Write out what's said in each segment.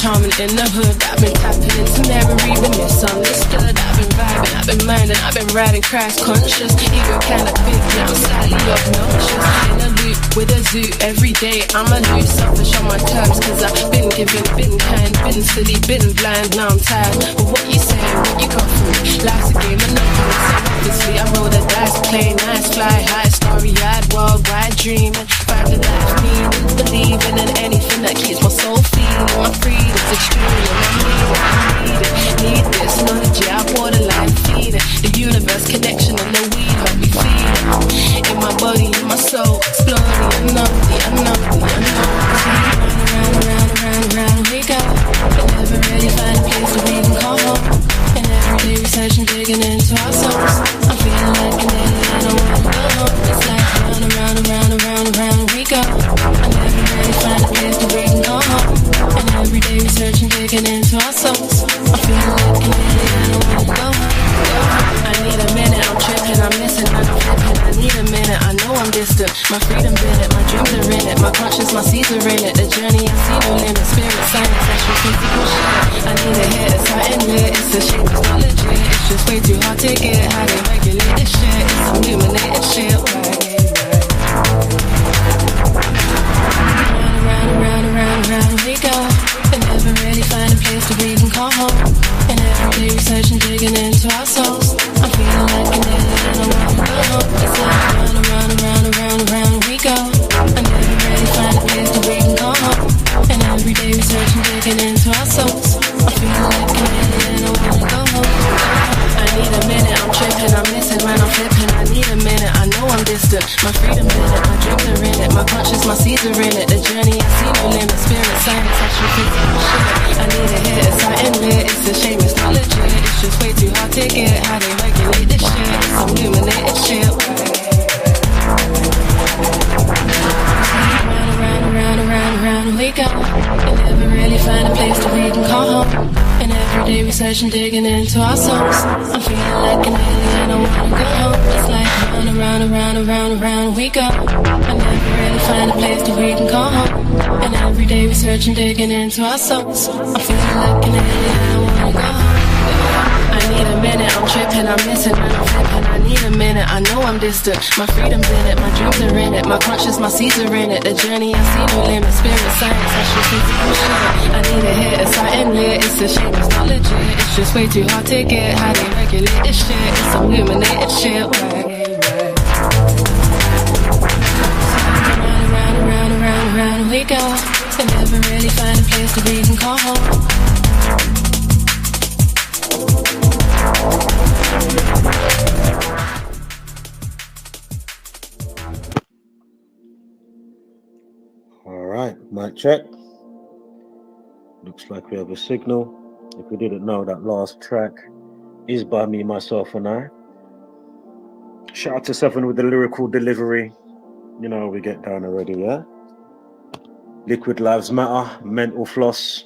charming in the hood. I've been tapping into memory, been misunderstood. I've been vibing, I've been minding, I've been riding crash conscious. Ego kinda big now, slightly obnoxious. In a loop with a zoo, every day I'm a loose, selfish on my terms. Cause I've been giving, been kind, been silly, been blind, now I'm tired. But what you saying, what you got for me? Life's a game of nothing, so obviously I roll the dice, play nice, fly high, starry-eyed, worldwide dreaming. Find the life meaning, believing in anything that keeps my soul feeling. My freedom's extreme, I need this knowledge, yeah, I borderline feeding. The universe connection and the weed help me feel it. In my body, in my soul, exploding, I know. Round we go. I never really find a place to even call home. And every day researching, digging into our souls. I'm feeling like an alien, I don't wanna go home. It's like round we go. I never really find a place to even call home. And every day researching, digging into our souls. I'm feeling like an alien, I don't wanna go home. I need a minute, I'm tripping, I'm missing, I'm flipping. I need a minute, I know I'm distant. My freedom in it, my dreams are in it. My conscience, my seeds are in it. The journey, I see no limit. Spirit, science, actual physical shit. I need a hit, it's something lit. It's a shit, it's not legit. It's just way too hard to get. How they regulate this shit? It's illuminated shit. Round we go. And never really find a place to breathe and call home. And every day researching, digging into our souls. I'm feeling like an alien, I don't wanna go home. It's like round we go. I never really find a place to breathe and call home. And every day researching, digging into our souls. I'm feeling like an alien, I wanna go home. I need a minute, I'm tripping, I'm missing, man, I'm flipping. I need a minute, I know I'm distant. My freedom in it, my dreams are in it. My conscience, my seeds are in it. The journey, I see no limit. Spirit, science, actual physical shit. I need a hit, it's something lit. It's a shame, it's not legit. It's just way too hard to get. How they regulate this shit? It's illuminated shit. Round we go. And never really find a place to breathe and call home. And every day researching, digging into our souls. I'm feeling like an alien, I wanna go home. It's like round we go. I never really find a place to breathe and call home. And every day researching, digging into our souls. I'm feeling like an alien, I wanna go home. I need a minute, I'm tripping, I'm missing, man, I'm flipping. I need a minute, I know I'm distant. My freedom's in it, my dreams are in it. My conscience, my seeds are in it. The journey, I see no limit. Spirit, science, actual physical shit. I need a hit, it's something lit. It's a shame, it's not legit. It's just way too hard to get. How they regulate this shit? It's illuminated shit. Round we go. but never really find a place to breathe and call home. All right, mic check. Looks like we have a signal. If we didn't know, that last track is by me, myself, and I. Shout out to Seven with the lyrical delivery. You know, we get down already, yeah? Liquid Lives Matter, Mental Floss.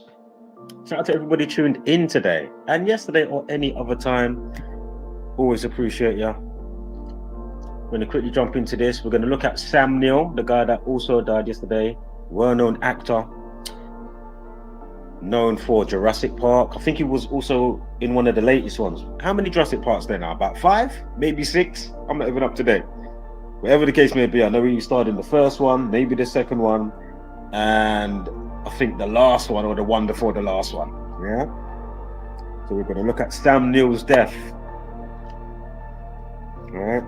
Shout out to everybody tuned in today and yesterday or any other time. Always appreciate ya. We're going to quickly jump into this. We're going to look at Sam Neill, the guy that also died yesterday. Well-known actor. Known for Jurassic Park. I think he was also in one of the latest ones. How many Jurassic Parks there now? About 5? Maybe 6? I'm not even up to date. Whatever the case may be, I know he starred in the first one, maybe the second one, and I think the last one or the one before the last one. Yeah? So we're going to look at Sam Neill's death. All right.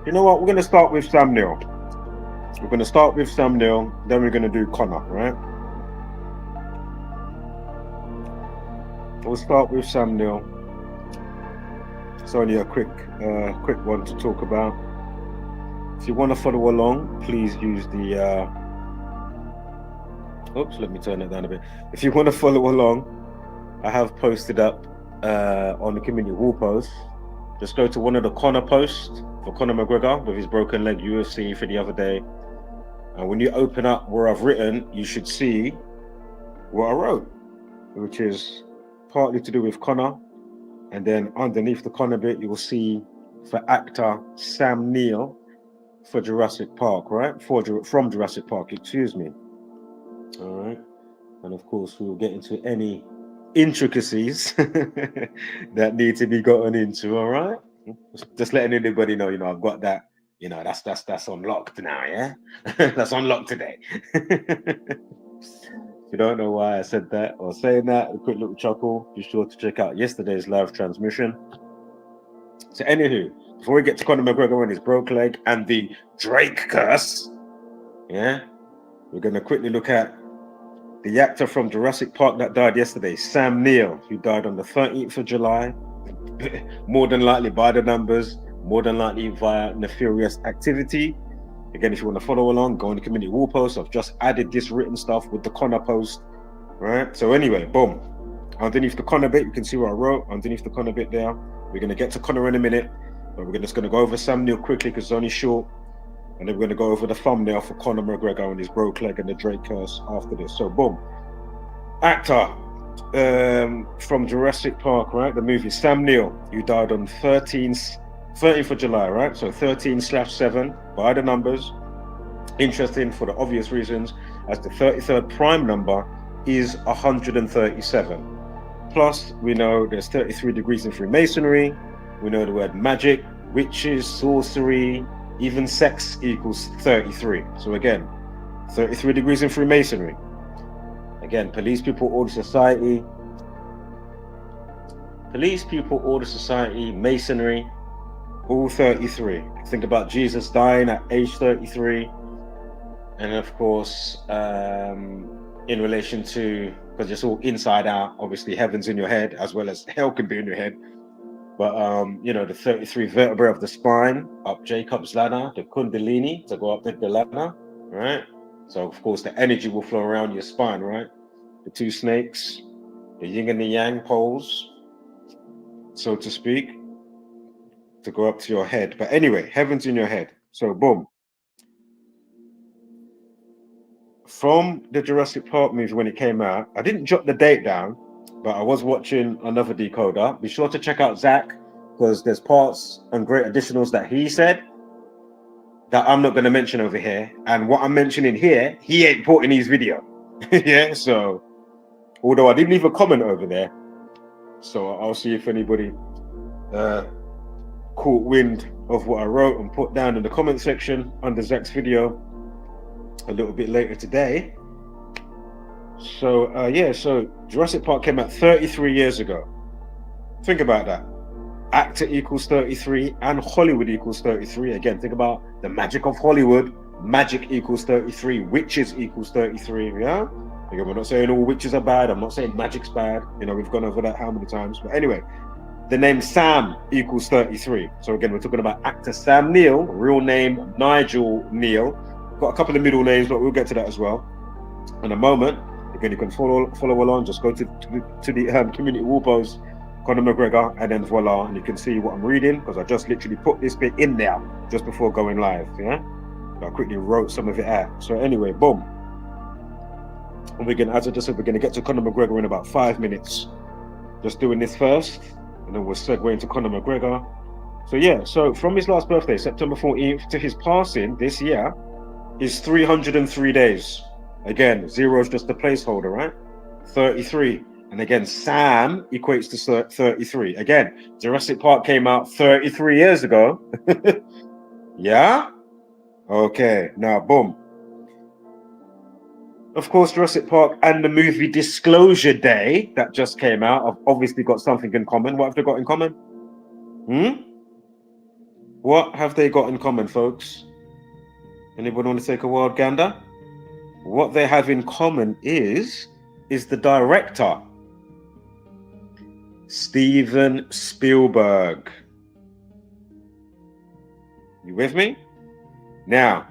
You know what? We're going to start with Sam Neill. We're going to start with Sam Neill, then we're going to do Conor, right? We'll start with Sam Neill. It's only a quick one to talk about. If you want to follow along, please use the oops, let me turn it down a bit. If you want to follow along, I have posted up on the community wall post. Just go to one of the Conor posts for Conor Mcgregor with his broken leg UFC for the other day. And when you open up where I've written, you should see what I wrote, which is partly to do with Conor. And then underneath the Conor bit, you will see for actor Sam Neill for Jurassic Park, right? From Jurassic Park, excuse me. All right. And of course, we'll get into any intricacies that need to be gotten into, all right? Just letting anybody know, I've got that, that's unlocked now, yeah? That's unlocked today. If you don't know why I said that or saying that, a quick little chuckle, be sure to check out yesterday's live transmission. So anywho, before we get to Conor McGregor and his broke leg and the Drake curse, yeah, we're going to quickly look at the actor from Jurassic Park that died yesterday, Sam Neill, who died on the 13th of July, more than likely by the numbers, more than likely via nefarious activity. Again, if you want to follow along, go on the community wall post. I've just added this written stuff with the Conor post, right? So anyway, boom. Underneath the Conor bit, you can see what I wrote. Underneath the Conor bit there. We're going to get to Conor in a minute, but we're just going to go over Sam Neill quickly because it's only short. And then we're going to go over the thumbnail for Conor McGregor and his broke leg and the Drake curse after this. So boom. Actor from Jurassic Park, right? The movie, Sam Neill, who died on 13th of July, right? So 13/7 by the numbers. Interesting for the obvious reasons, as the 33rd prime number is 137. Plus, we know there's 33 degrees in Freemasonry. We know the word magic, witches, sorcery, even sex equals 33. So again, 33 degrees in Freemasonry. Again, police, people, order, society. Police, people, order, society, masonry, all 33. Think about Jesus dying at age 33. And of course, in relation to, because it's all inside out, obviously heaven's in your head as well as hell can be in your head. But, the 33 vertebrae of the spine, up Jacob's ladder, the kundalini to go up the ladder, right? So, of course, the energy will flow around your spine, right? The two snakes, the yin and the yang poles, so to speak, to go up to your head. But anyway, heaven's in your head. So, boom. From the Jurassic Park movie when it came out, I didn't jot the date down, but I was watching another decoder. Be sure to check out Zach, because there's parts and great additionals that he said that I'm not going to mention over here. And what I'm mentioning here, he ain't put in his video. Yeah, so, although I didn't leave a comment over there, so I'll see if anybody caught wind of what I wrote and put down in the comment section under Zach's video a little bit later today. So so Jurassic Park came out 33 years ago. Think about that. Actor equals 33 and Hollywood equals 33. Again, think about the magic of Hollywood magic equals 33, witches equals 33, yeah? Again, we're not saying all witches are bad. I'm not saying magic's bad. You know, we've gone over that how many times. But anyway, the name Sam equals 33. So again, we're talking about actor Sam Neill, real name Nigel Neal. Got a couple of middle names, but we'll get to that as well in a moment. Again, you can follow along. Just go to the community wall post, Conor McGregor, and then voila, and you can see what I'm reading because I just literally put this bit in there just before going live. Yeah, I quickly wrote some of it out. So anyway, boom. And we're gonna, as I just said, we're gonna get to Conor McGregor in about 5 minutes. Just doing this first, and then we'll segue into Conor McGregor. So yeah, so from his last birthday, September 14th, to his passing this year, is 303 days. Again, 0 is just a placeholder, right? 33. And again, Sam equates to 33. Again, Jurassic Park came out 33 years ago. Yeah? Okay, now boom. Of course, Jurassic Park and the movie Disclosure Day that just came out have obviously got something in common. What have they got in common? What have they got in common, folks? Anyone want to take a wild gander? What they have in common is the director, Steven Spielberg. You with me? Now,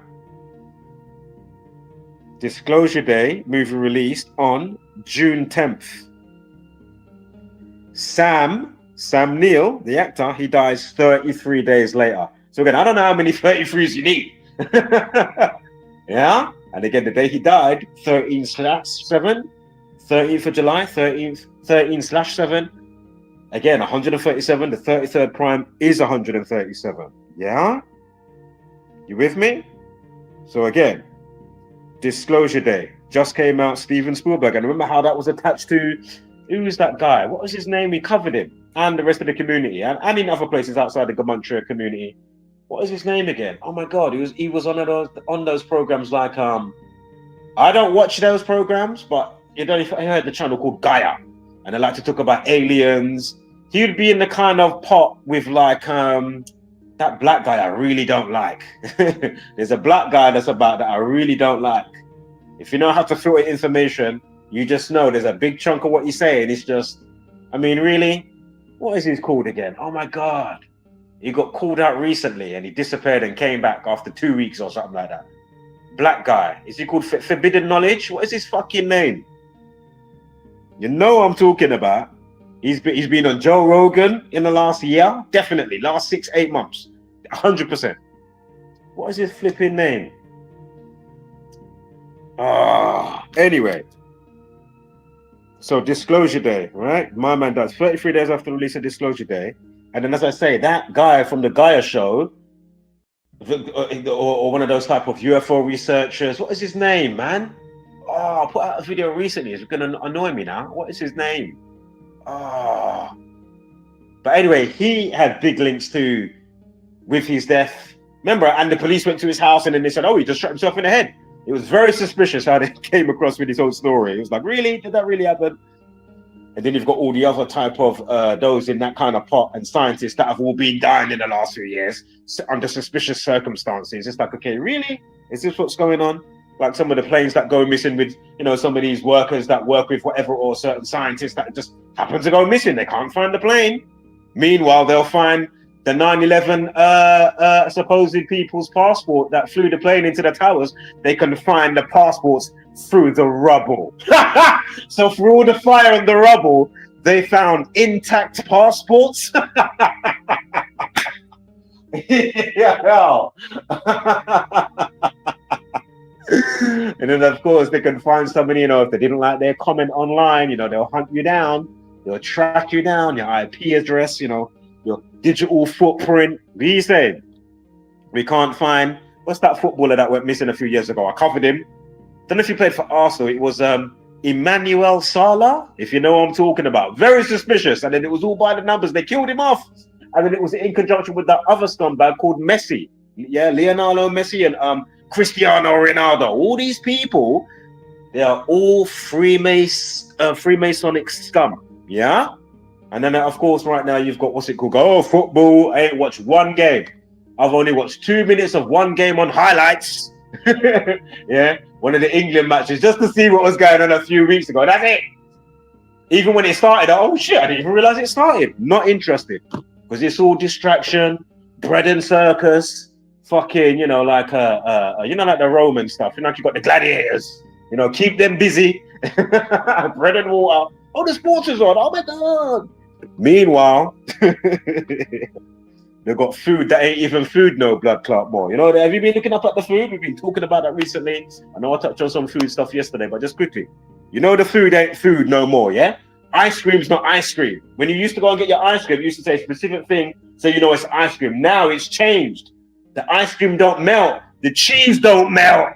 Disclosure Day movie released on June 10th. Sam Neill, the actor, he dies 33 days later. So again, I don't know how many 33s you need. Yeah? And again, the day he died, 13/7, 13th of July, 13/7. Again, 137, the 33rd prime is 137. Yeah? You with me? So again, Disclosure Day just came out, Steven Spielberg. And remember how that was attached to, who was that guy? What was his name? We covered him and the rest of the community and in other places outside the Gematria community. What is his name again? Oh my God, he was on those programs like I don't watch those programs, but you know, I heard the channel called Gaia, and they like to talk about aliens. He would be in the kind of pot with like that black guy I really don't like. There's a black guy that's about that I really don't like. If you know how to filter information, you just know there's a big chunk of what he's saying. It's just, I mean, really, what is he called again? Oh my God. He got called out recently and he disappeared and came back after 2 weeks or something like that. Black guy. Is he called Forbidden Knowledge? What is his fucking name? You know what I'm talking about. He's been on Joe Rogan in the last year. Definitely. Last 6-8 months. 100%. What is his flipping name? Anyway. So Disclosure Day, right? My man dies 33 days after the release of Disclosure Day. And then, as I say, that guy from the Gaia show, or one of those type of UFO researchers, what is his name, man? Oh, I put out a video recently. It's going to annoy me now. What is his name? Oh. But anyway, he had big links to, with his death. Remember, and the police went to his house and then they said, oh, he just shot himself in the head. It was very suspicious how they came across with his whole story. It was like, really? Did that really happen? And then you've got all the other type of those in that kind of pot and scientists that have all been dying in the last few years under suspicious circumstances. It's like, okay, really? Is this what's going on? Like some of the planes that go missing with, you know, some of these workers that work with whatever, or certain scientists that just happen to go missing. They can't find the plane. Meanwhile, they'll find the 9/11 supposed people's passport that flew the plane into the towers. They can find the passports through the rubble. So through all the fire and the rubble, they found intact passports. Yeah. And then of course they can find somebody, you know, if they didn't like their comment online, you know, they'll hunt you down, they'll track you down, your IP address, you know, your digital footprint. These days, we can't find, what's that footballer that went missing a few years ago? I covered him. Don't know if he played for Arsenal. It was Emmanuel Sala, if you know what I'm talking about. Very suspicious. And then it was all by the numbers. They killed him off. And then it was in conjunction with that other scumbag called Messi. Yeah, Leonardo Messi and Cristiano Ronaldo. All these people, they are all Freemasonic scum. Yeah? And then, of course, right now you've got what's it called? Oh, football. I ain't watched one game. I've only watched 2 minutes of one game on highlights. Yeah, one of the England matches just to see what was going on a few weeks ago. That's it. Even when it started, oh shit, I didn't even realize it started. Not interested because it's all distraction, bread and circus, fucking, you know, like like the Roman stuff. You know, you got the gladiators. You know, keep them busy. Bread and water. Oh, the sports is on. Oh my god. Meanwhile, they've got food that ain't even food, no blood clot more. You know, have you been looking up at the food? We've been talking about that recently. I know I touched on some food stuff yesterday, but just quickly. You know the food ain't food no more, yeah? Ice cream's not ice cream. When you used to go and get your ice cream, you used to say a specific thing, so you know it's ice cream. Now it's changed. The ice cream don't melt. The cheese don't melt.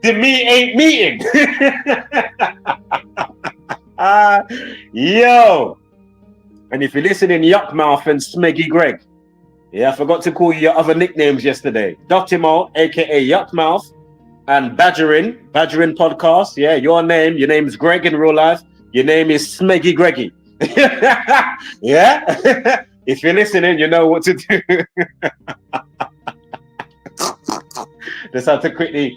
The meat ain't meating. Yo. And if you're listening, Yuck Mouth and Smeggy Greg. Yeah, I forgot to call you your other nicknames yesterday. Dotimo, aka Yuck Mouth, and Badgerin Podcast. Yeah, your name is Greg in real life. Your name is Smeggy Greggy. Yeah? If you're listening, you know what to do. Just have to quickly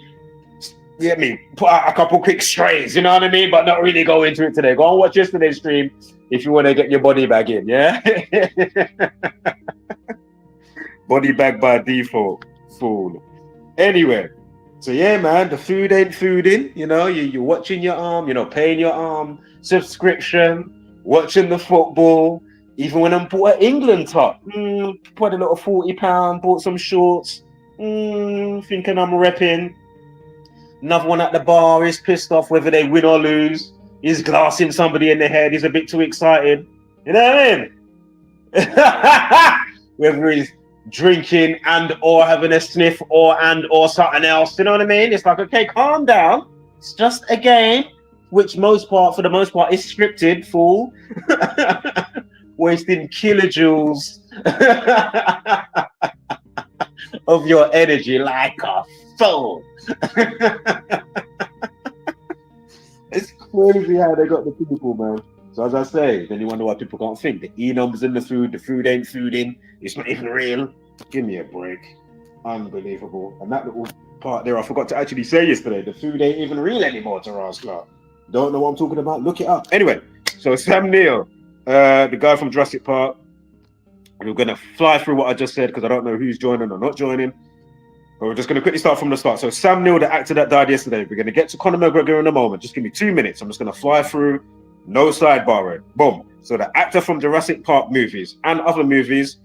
put out a couple quick strays, you know what I mean? But not really go into it today. Go and watch yesterday's stream if you want to get your body bag in, yeah? Body bag by default, fool. Anyway, so yeah, man, the food ain't fooding, you know, you're watching your paying your subscription, watching the football, even when I'm bought an England top, put a little £40, bought some shorts, thinking I'm repping. Another one at the bar is pissed off whether they win or lose. He's glassing somebody in the head. He's a bit too excited. You know what I mean? Whether he's drinking and or having a sniff or something else. You know what I mean? It's like, okay, calm down. It's just a game, which for the most part, is scripted, fool. Wasting kilojoules of your energy like a fool. It's crazy how they got the people, man. So as I say, then you wonder why people can't think. The E numbers in the food ain't fooding, it's not even real. Give me a break. Unbelievable. And that little part there I forgot to actually say yesterday, the food ain't even real anymore, Taras Clark. Don't know what I'm talking about? Look it up. Anyway, so Sam Neill, the guy from Jurassic Park, we're going to fly through what I just said because I don't know who's joining or not joining. But we're just going to quickly start from the start. So Sam Neill, the actor that died yesterday, we're going to get to Conor McGregor in a moment. Just give me 2 minutes. I'm just going to fly through, no sidebar. Boom. So the actor from Jurassic Park movies and other movies,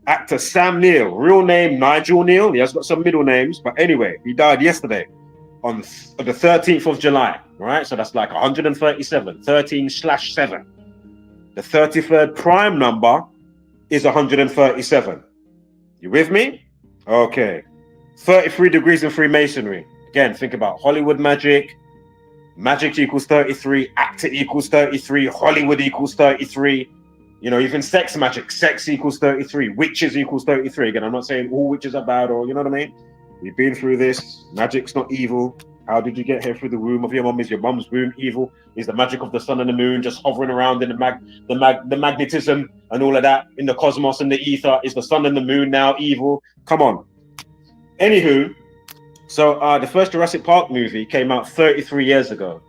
actor Sam Neill, real name Nigel Neal. He has got some middle names. But anyway, he died yesterday on the 13th of July. Right? So that's like 137, 13/7. The 33rd prime number is 137. You with me? Okay. 33 degrees in Freemasonry. Again, think about Hollywood magic. Magic equals 33. Actor equals 33. Hollywood equals 33. You know, even sex magic. Sex equals 33. Witches equals 33. Again, I'm not saying all witches are bad or, you know what I mean? We've been through this. Magic's not evil. How did you get here through the womb of your mum? Is your mum's womb evil? Is the magic of the sun and the moon just hovering around in the magnetism and all of that in the cosmos and the ether? Is the sun and the moon now evil? Come on. Anywho, so the first Jurassic Park movie came out 33 years ago.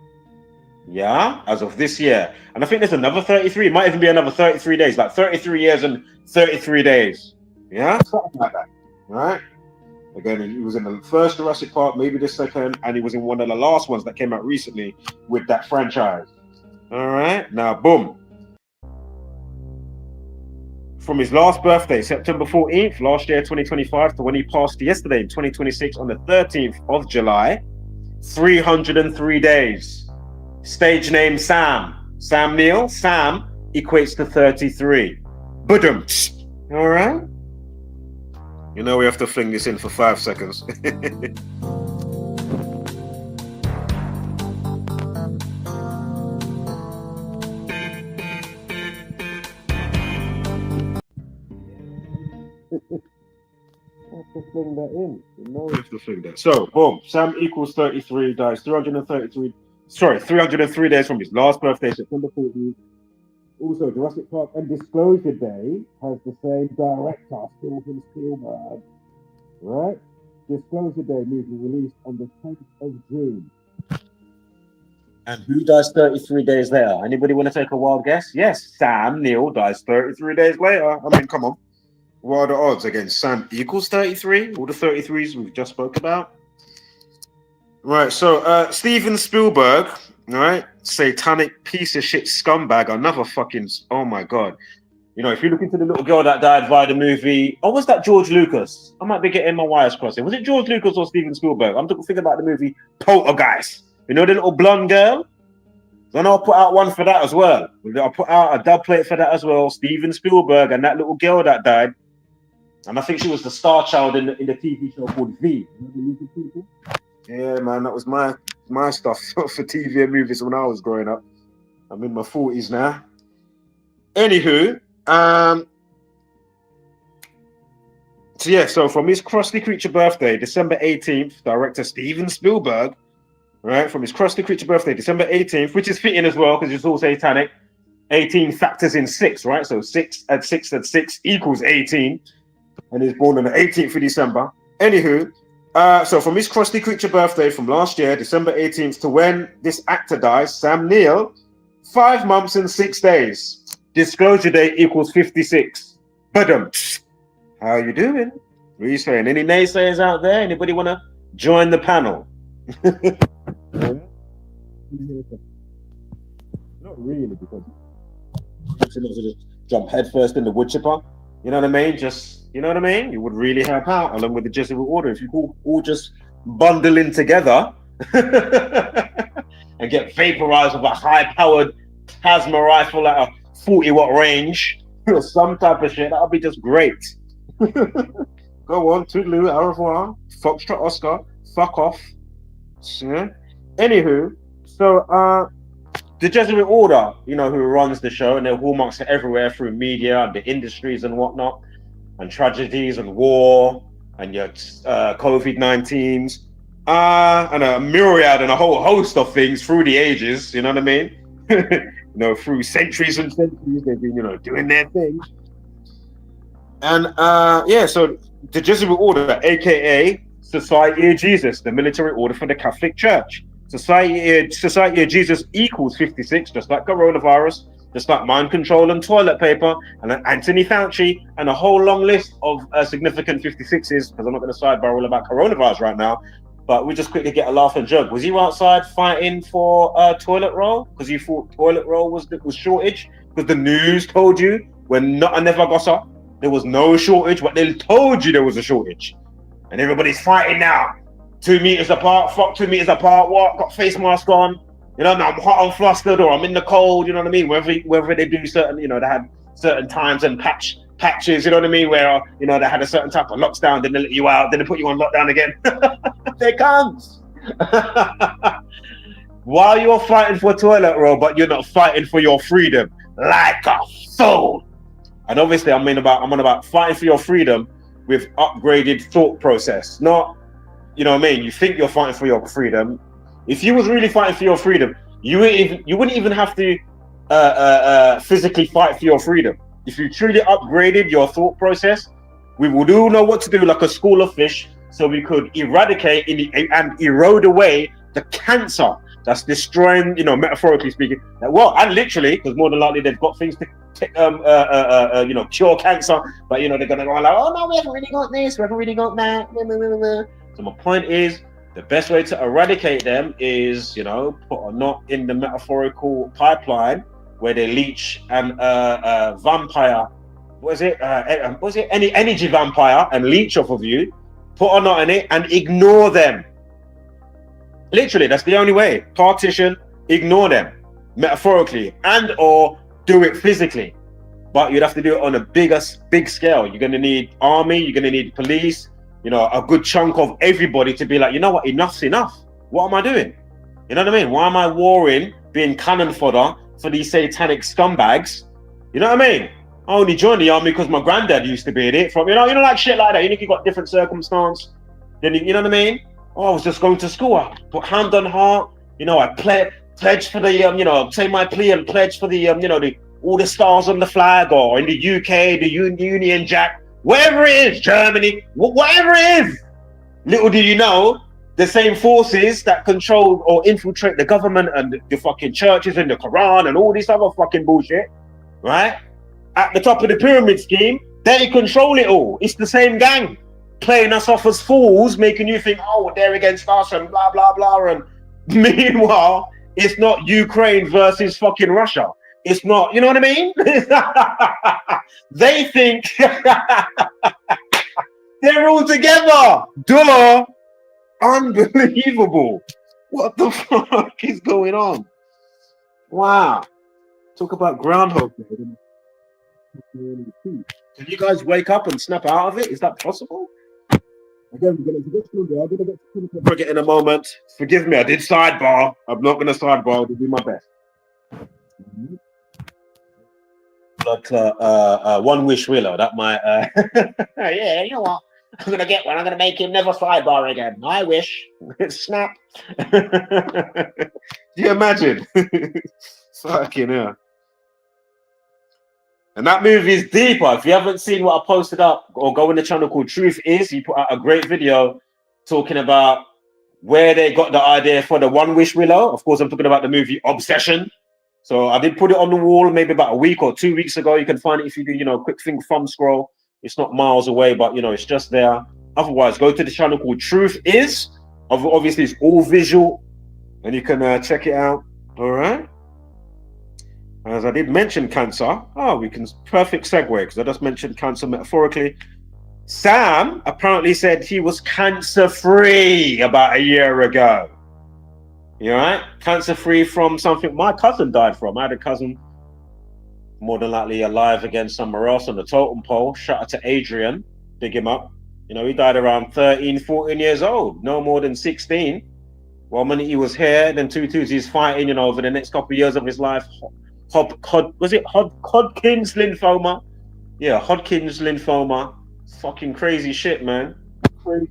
Yeah, as of this year. And I think there's another 33. It might even be another 33 days, like 33 years and 33 days. Yeah, something like that. All right. Again, he was in the first Jurassic Park, maybe the second, and he was in one of the last ones that came out recently with that franchise. All right. Now, boom. From his last birthday, September 14th, last year, 2025, to when he passed yesterday in 2026 on the 13th of July, 303 days. Stage name Sam. Sam Neill. Sam equates to 33. Boom. All right. You know we have to fling this in for 5 seconds. Fling that in. You know we have to fling that. So, boom. Sam equals 33, dies 303 days from his last birthday, September 14th. Also, Jurassic Park Undisclosure Day has the same director, Steven Spielberg. Right? Disclosure Day movie released on the 10th of June. And who dies 33 days later? Anybody want to take a wild guess? Yes, Sam Neill dies 33 days later. I mean, come on. What are the odds against Sam equals 33? All the 33s we've just spoke about. Right, so Steven Spielberg, right? Satanic piece of shit scumbag, another fucking, oh my God. You know, if you look into the little girl that died via the movie, oh, was that George Lucas? I might be getting my wires crossed. Was it George Lucas or Steven Spielberg? I'm thinking about the movie Poltergeist. You know the little blonde girl? Then I'll put out one for that as well. I'll put out a dub plate for that as well. Steven Spielberg and that little girl that died. And I think she was the star child in the TV show called V. Yeah, man, that was my stuff for TV and movies when I was growing up. I'm in my 40s now. Anywho, so from his Krusty Creature birthday, December 18th, director Steven Spielberg, right, from his Krusty Creature birthday, December 18th, which is fitting as well because it's all satanic. 18 factors in 6, right? So 6 add 6 equals 18. And he's born on the 18th of December. Anywho, so from his Krusty Creature birthday from last year, December 18th, to when this actor dies, Sam Neill, 5 months and 6 days. Disclosure date equals 56. Badum. How you doing? What are you saying? Any naysayers out there? Anybody want to join the panel? Not really, because just jump headfirst in the wood chipper. You know what I mean? You know what I mean? You would really help out along with the Jesuit order if you all just bundle in together and get vaporized with a high-powered plasma rifle at a 40-watt range or some type of shit. That would be just great. Go on, toodaloo, au revoir, Foxtrot Oscar, fuck off. Yeah. Anywho, so the Jesuit order, you know, who runs the show, and their hallmarks are everywhere through media and the industries and whatnot, and tragedies and war and your COVID-19s, and a myriad and a whole host of things through the ages, you know what I mean? You know, through centuries and centuries, they've been, you know, doing their thing. And so the Jesuit order, aka Society of Jesus, the military order for the Catholic Church. Society of Jesus equals 56, just like coronavirus, just like mind control and toilet paper, and Anthony Fauci, and a whole long list of significant 56s, because I'm not going to sidebar all about coronavirus right now, but we just quickly get a laugh and joke. Was you outside fighting for toilet roll? Because you thought toilet roll was shortage? Because the news told you when not a never gossa, there was no shortage, but they told you there was a shortage. And everybody's fighting now. 2 meters apart, fuck 2 meters apart, what? Got face mask on. You know, I'm hot and flustered, or I'm in the cold, you know what I mean? Whether they do certain, you know, they had certain times and patches, you know what I mean? Where, you know, they had a certain type of lockdown, then they let you out, then they put you on lockdown again. There comes. While you're fighting for toilet roll, but you're not fighting for your freedom, like a fool. And obviously, I'm on about fighting for your freedom with upgraded thought process, not, you know what I mean? You think you're fighting for your freedom. If you was really fighting for your freedom, you wouldn't even have to physically fight for your freedom. If you truly upgraded your thought process, we would all know what to do, like a school of fish, so we could eradicate and erode away the cancer that's destroying, you know, metaphorically speaking. Well, and literally, because more than likely they've got things to you know, cure cancer, but you know, they're gonna go like, oh no, we haven't really got this, we haven't really got that. So my point is, the best way to eradicate them is, you know, put a knot in the metaphorical pipeline where they leech and vampire, any energy vampire and leech off of you, put a knot in it and ignore them. Literally, that's the only way. Partition, ignore them, metaphorically, and or do it physically. But you'd have to do it on a big scale. You're gonna need army, you're gonna need police, you know, a good chunk of everybody to be like, you know what, enough's enough. What am I doing? You know what I mean? Why am I warring, being cannon fodder for these satanic scumbags? You know what I mean? I only joined the army because my granddad used to be in it. From you know, like shit like that. You know, you got different circumstance. Then you know what I mean? Oh, I was just going to school. I put hand on heart. You know, I pledge for the you know, say my plea and pledge for the you know, all the stars on the flag, or in the UK, the Union Jack. whatever it is, Germany, whatever it is. Little do you know, the same forces that control or infiltrate the government and the fucking churches and the Quran and all this other fucking bullshit, right? At the top of the pyramid scheme, they control it all. It's the same gang playing us off as fools, making you think, oh, they're against us and blah, blah, blah. And meanwhile, it's not Ukraine versus fucking Russia. It's not, you know what I mean? They think they're all together. Duh. Unbelievable. What the fuck is going on? Wow. Talk about Groundhog Day. Can you guys wake up and snap out of it? Is that possible? Again, we're going to get to it in a moment. Forgive me, I did sidebar. I'm not going to sidebar. I'll do my best. But one wish willow. That might. Yeah, you know what? I'm going to get one. I'm going to make him never sidebar again. I wish. Snap. Do you imagine? Fucking hell. And that movie is deeper. If you haven't seen what I posted up, or go in the channel called Truth Is, he put out a great video talking about where they got the idea for the One Wish Willow. Of course, I'm talking about the movie Obsession. So I did put it on the wall maybe about a week or 2 weeks ago. You can find it if you do, you know, quick thing, thumb scroll. It's not miles away, but, you know, it's just there. Otherwise, go to the channel called Truth Is. Obviously, it's all visual, and you can check it out. All right. As I did mention cancer, we can perfect segue because I just mentioned cancer metaphorically. Sam apparently said he was cancer-free about a year ago. You all right? Cancer-free from something my cousin died from. I had a cousin, more than likely alive again somewhere else on the totem pole. Shout out to Adrian. Big him up. You know, he died around 13, 14 years old. No more than 16. Well, when he was here, then he's fighting, you know, over the next couple of years of his life. Hodgkin's lymphoma? Yeah, Hodgkin's lymphoma. Fucking crazy shit, man. Crazy.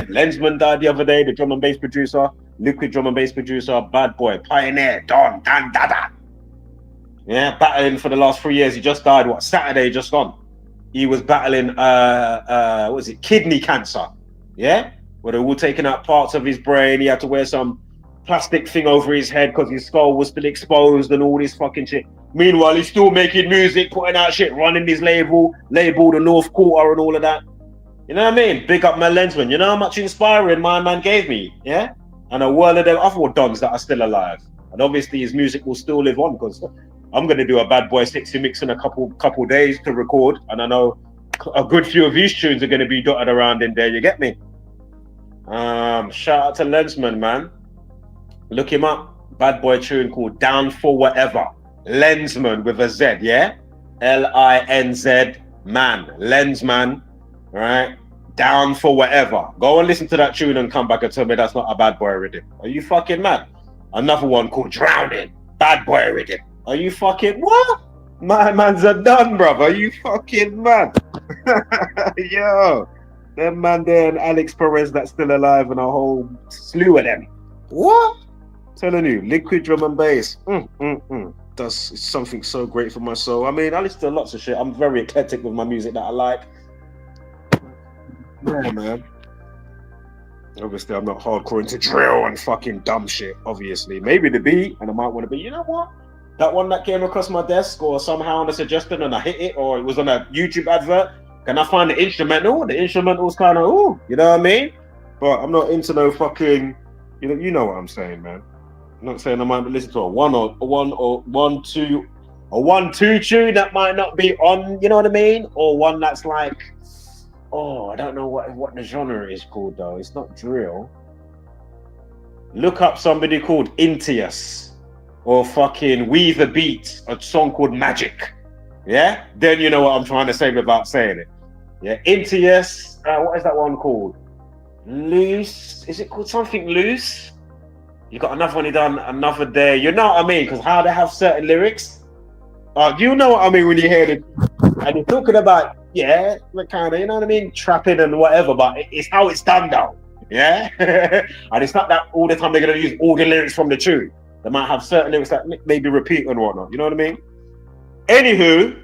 Lensman died the other day, the drum and bass producer, liquid drum and bass producer, bad boy, pioneer, Don, Dan, Dada. Yeah, battling for the last 3 years. He just died, Saturday just gone. He was battling, kidney cancer. Yeah? Where they were all taking out parts of his brain. He had to wear some plastic thing over his head because his skull was still exposed and all this fucking shit. Meanwhile, he's still making music, putting out shit, running his label, the North Quarter and all of that. You know what I mean? Big up my Lensman. You know how much inspiring my man gave me? Yeah? And a world of them other dons that are still alive. And obviously his music will still live on because I'm going to do a Bad Boy 60 mix in a couple days to record. And I know a good few of these tunes are going to be dotted around in there. You get me? Shout out to Lensman, man. Look him up. Bad boy tune called Down for Whatever. Lensman with a Z, yeah? Linz man. Lensman, right? Down for Whatever. Go and listen to that tune and come back and tell me that's not a Bad Boy rhythm. Are you fucking mad? Another one called Drowning. Bad Boy rhythm. Are you fucking what? My man's a done, brother. Are you fucking mad? Yo. Them man there and Alex Perez that's still alive and a whole slew of them. What? Telling you, liquid drum and bass. That's something so great for my soul. I mean, I listen to lots of shit. I'm very eclectic with my music that I like. Yeah, man. Obviously, I'm not hardcore into drill and fucking dumb shit, obviously. Maybe the beat, and I might want to be, you know what? That one that came across my desk or somehow on a suggestion and I hit it or it was on a YouTube advert. Can I find the instrumental? The instrumental's kind of, ooh, you know what I mean? But I'm not into no fucking, you know what I'm saying, man. I'm not saying I might listen to a one two tune that might not be on, you know what I mean? Or one that's like, I don't know what the genre is called though. It's not drill. Look up somebody called Intius or fucking We the Beat, a song called Magic. Yeah? Then you know what I'm trying to say without saying it. Yeah, Intius, what is that one called? Loose, is it called something Loose? You got another one he done Another Day. You know what I mean? Because how they have certain lyrics. You know what I mean when you hear it. And you're talking about, yeah, the kind of, you know what I mean? Trapping and whatever, but it's how it's done though. Yeah? And it's not that all the time they're going to use all the lyrics from the tune. They might have certain lyrics that maybe repeat and whatnot. You know what I mean? Anywho,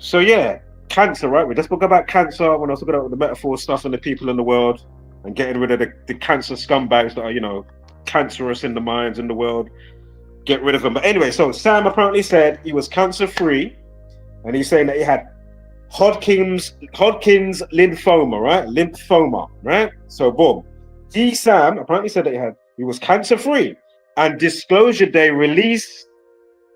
So yeah, cancer, right? We just spoke about cancer when I was talking about the metaphor stuff and the people in the world and getting rid of the cancer scumbags that are, you know, cancerous in the minds in the world. Get rid of them. But anyway, so Sam apparently said he was cancer free, and he's saying that he had Hodgkin's lymphoma, right? Lymphoma, right? So boom. Sam apparently said that he was cancer free, and disclosure day released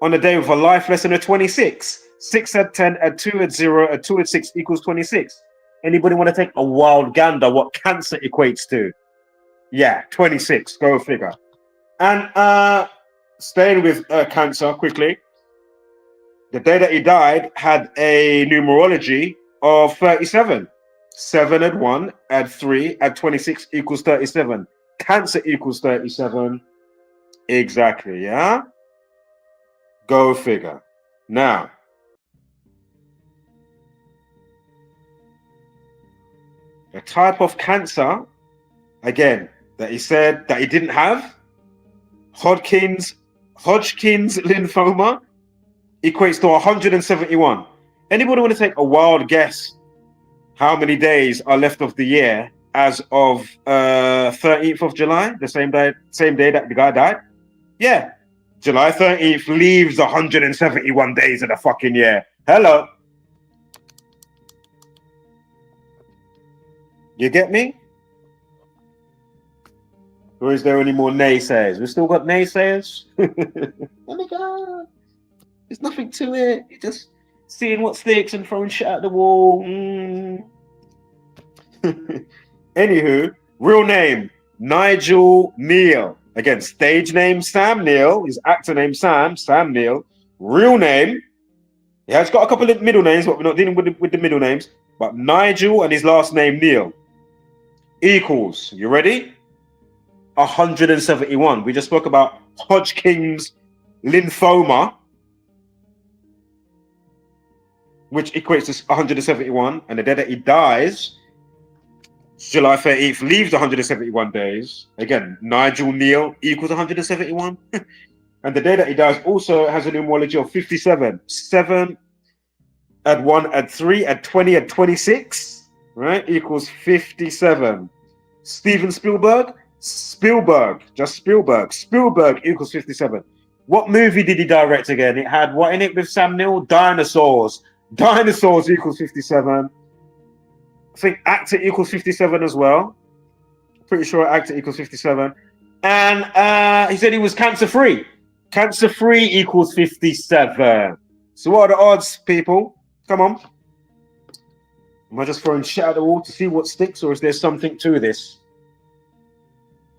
on a day with a life lesson of 26. 6 at 10, at 2 at 0, at 2 at 6 equals 26. Anybody want to take a wild gander what cancer equates to? Yeah, 26. Go figure. And staying with cancer quickly, the day that he died had a numerology of 37. 7 at 1, add 3, add 26 equals 37. Cancer equals 37. Exactly, yeah? Go figure. Now, a type of cancer, again, that he said that he didn't have, Hodgkin's lymphoma, equates to 171. Anybody want to take a wild guess how many days are left of the year as of 13th of July, the same day that the guy died? Yeah, July 13th leaves 171 days of the fucking year. Hello. You get me? Or is there any more naysayers? We still got naysayers? Oh my God. There's nothing to it. You're just seeing what sticks and throwing shit at the wall. Anywho, real name, Nigel Neal. Again, stage name, Sam Neill. His actor name, Sam Neill. Real name, he has got a couple of middle names, but we're not dealing with the middle names. But Nigel and his last name, Neal, equals, you ready? 171. We just spoke about Hodgkin's lymphoma, which equates to 171. And the day that he dies, July 13th, leaves 171 days. Again, Nigel Neal equals 171. And the day that he dies also has a numerology of 57. 7 add 1 add 3 add 20 add 26, right? Equals 57. Steven Spielberg equals 57. What movie did he direct again? It had what in it with Sam Neill? Dinosaurs equals 57. I think actor equals 57 as well. Pretty sure actor equals 57. And he said he was cancer free. Cancer free equals 57. So what are the odds, people? Come on. Am I just throwing shit at the wall to see what sticks, or is there something to this?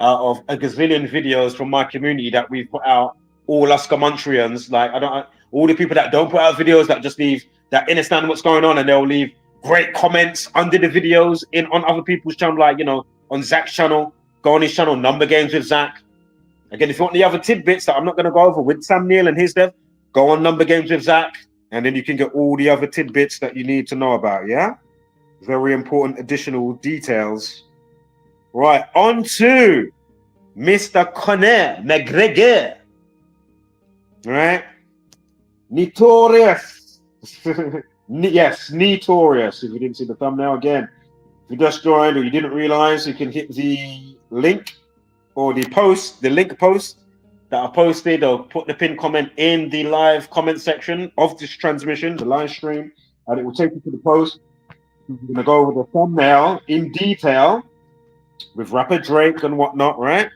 Out of a gazillion videos from my community that we've put out, all us Gematrians, like all the people that don't put out videos, that just leave, that understand what's going on, and they'll leave great comments under the videos on other people's channel, like, you know, on Zach's channel. Go on his channel, Number Games with Zach. Again, if you want the other tidbits that I'm not going to go over with Sam Neill and his death, go on Number Games with Zach, and then you can get all the other tidbits that you need to know about, yeah? Very important additional details. Right, on to Mr. Conor McGregor. Right? Notorious. Yes, notorious. If you didn't see the thumbnail, again, if you just joined or you didn't realize, you can hit the link or the link post that I posted, or put the pinned comment in the live comment section of this transmission, the live stream, and it will take you to the post. We're going to go over the thumbnail in detail with rapper Drake and whatnot, right?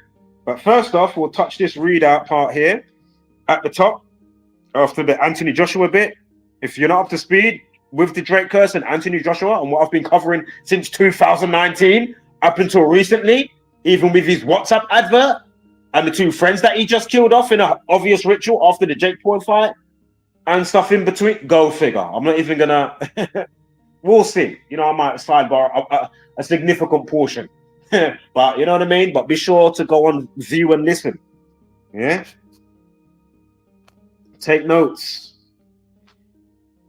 But first off, we'll touch this readout part here at the top after the Anthony Joshua bit. If you're not up to speed with the Drake curse and Anthony Joshua and what I've been covering since 2019 up until recently, even with his WhatsApp advert and the 2 friends that he just killed off in an obvious ritual after the Jake Paul fight and stuff in between, go figure. I'm not even gonna we'll see. You know, I might sidebar a significant portion. But you know what I mean? But be sure to go on, view and listen. Yeah? Take notes.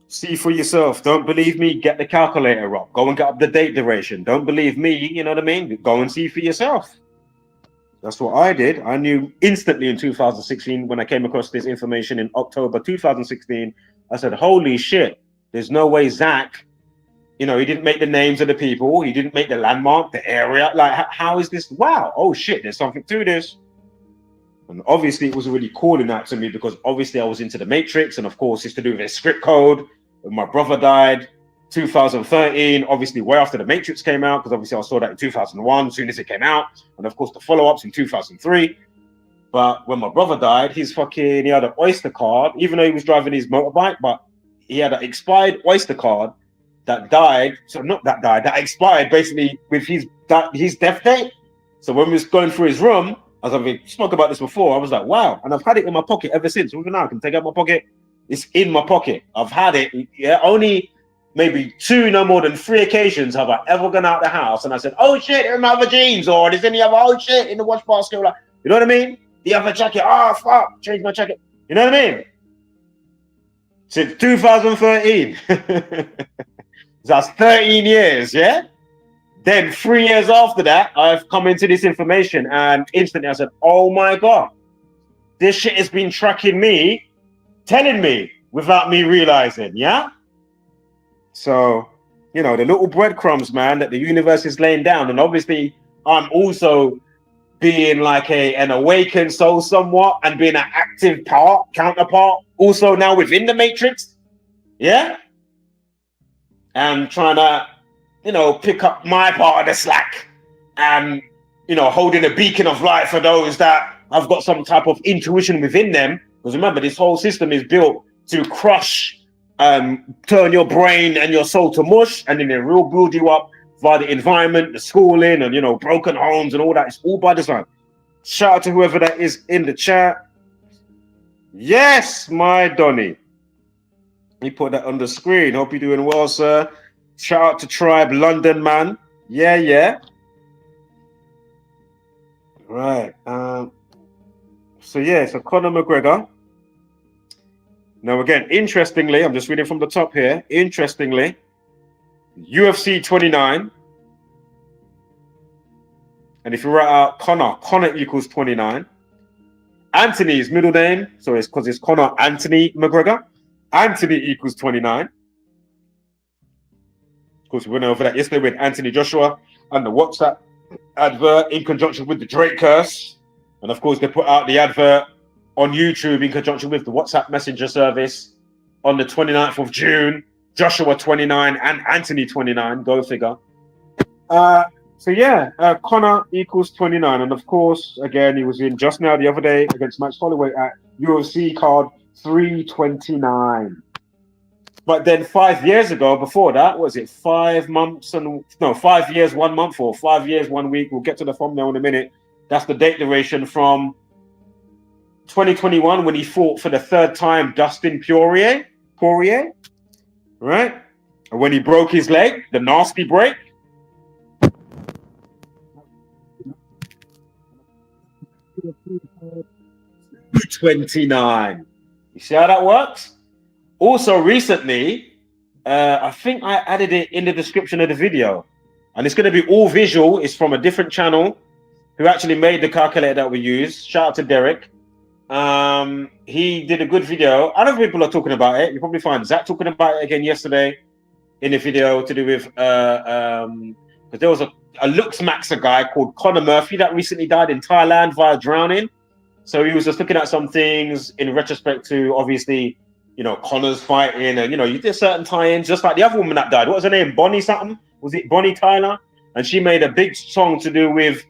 See for yourself. Don't believe me, get the calculator up. Go and get up the date duration. Don't believe me, you know what I mean? Go and see for yourself. That's what I did. I knew instantly in 2016 when I came across this information in October 2016. I said, holy shit. There's no way Zach, you know, he didn't make the names of the people. He didn't make the landmark, the area. Like, how is this? Wow. Oh, shit. There's something to this. And obviously, it was already calling out to me because obviously I was into the Matrix. And of course, it's to do with a script code. When my brother died, 2013, obviously way after the Matrix came out, because obviously I saw that in 2001, as soon as it came out. And of course, the follow-ups in 2003. But when my brother died, he had an Oyster card, even though he was driving his motorbike, but he had an expired Oyster card that expired basically with his death date. So when we was going through his room, as I've spoke about this before, I was like, wow. And I've had it in my pocket ever since. Even now, I can take out my pocket. It's in my pocket. I've had it. Yeah, only maybe 2, no more than 3 occasions have I ever gone out the house and I said, oh shit, there are my other jeans, or there's any other shit in the wash basket. Like, you know what I mean? The other jacket, oh fuck, change my jacket. You know what I mean? Since 2013. That's 13 years, yeah? Then 3 years after that, I've come into this information and instantly I said, oh my God, this shit has been tracking me, telling me without me realizing, yeah? So, you know, the little breadcrumbs, man, that the universe is laying down. And obviously, I'm also being like an awakened soul somewhat and being an active counterpart, also now within the Matrix, yeah? And trying to, you know, pick up my part of the slack and, you know, holding a beacon of light for those that have got some type of intuition within them. Because remember, this whole system is built to crush, turn your brain and your soul to mush, and then it will build you up via the environment, the schooling, and, you know, broken homes and all that. It's all by design. Shout out to whoever that is in the chat. Yes, my Donny. He put that on the screen. Hope you're doing well, sir. Shout out to Tribe London, man. Yeah, yeah. Right. So Conor McGregor. Now, again, interestingly, I'm just reading from the top here. Interestingly, UFC 29. And if you write out Conor equals 29. Anthony's middle name, so it's because it's Conor Anthony McGregor. Anthony equals 29. Of course, we went over that yesterday with Anthony Joshua and the WhatsApp advert in conjunction with the Drake curse. And of course, they put out the advert on YouTube in conjunction with the WhatsApp messenger service on the 29th of June. Joshua 29 and Anthony 29. Go figure. Conor equals 29. And of course, again, he was in just now the other day against Max Holloway at UFC card 329. But then 5 years ago, before that, was it 5 months 5 years, 1 month, or 5 years, 1 week? We'll get to the thumbnail in a minute. That's the date duration from 2021 when he fought for the 3rd time Dustin Poirier, right? And when he broke his leg, the nasty break. 29. You see how that works? Also, recently, I think I added it in the description of the video, and it's going to be all visual. It's from a different channel who actually made the calculator that we use. Shout out to Derek. He did a good video. I know people are talking about it. You probably find Zach talking about it again yesterday in the video to do with because there was a looks maxer guy called Conor Murphy that recently died in Thailand via drowning. So he was just looking at some things in retrospect to, obviously, you know, Conor's fighting, and, you know, you did certain tie-ins, just like the other woman that died. What was her name? Bonnie something? Was it Bonnie Tyler? And she made a big song to do with,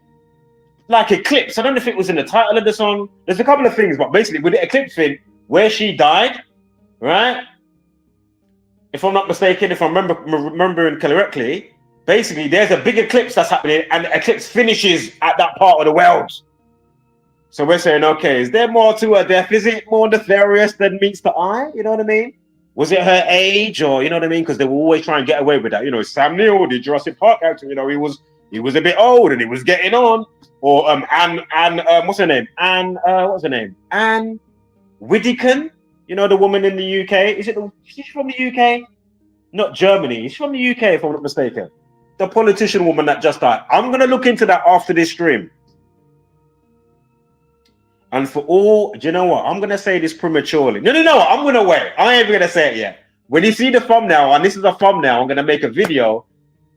like, Eclipse. I don't know if it was in the title of the song. There's a couple of things, but basically with the Eclipse thing, where she died, right? If I'm not mistaken, if I'm remembering correctly, basically there's a big eclipse that's happening, and the eclipse finishes at that part of the world. So we're saying, okay, is there more to her death? Is it more nefarious than meets the eye? You know what I mean? Was it her age, or, you know what I mean? Because they will always try and get away with that. You know, Sam Neill, the Jurassic Park actor, you know, he was a bit old and he was getting on. Or Anne, what's her name? Anne Widdicombe. You know, the woman in the UK. Is she from the UK? Not Germany. Is she from the UK, if I'm not mistaken? The politician woman that just died. I'm gonna look into that after this stream. And for all, do you know what? I'm going to say this prematurely. No, I'm going to wait. I ain't even going to say it yet. when you see the thumbnail, and this is a thumbnail, I'm going to make a video,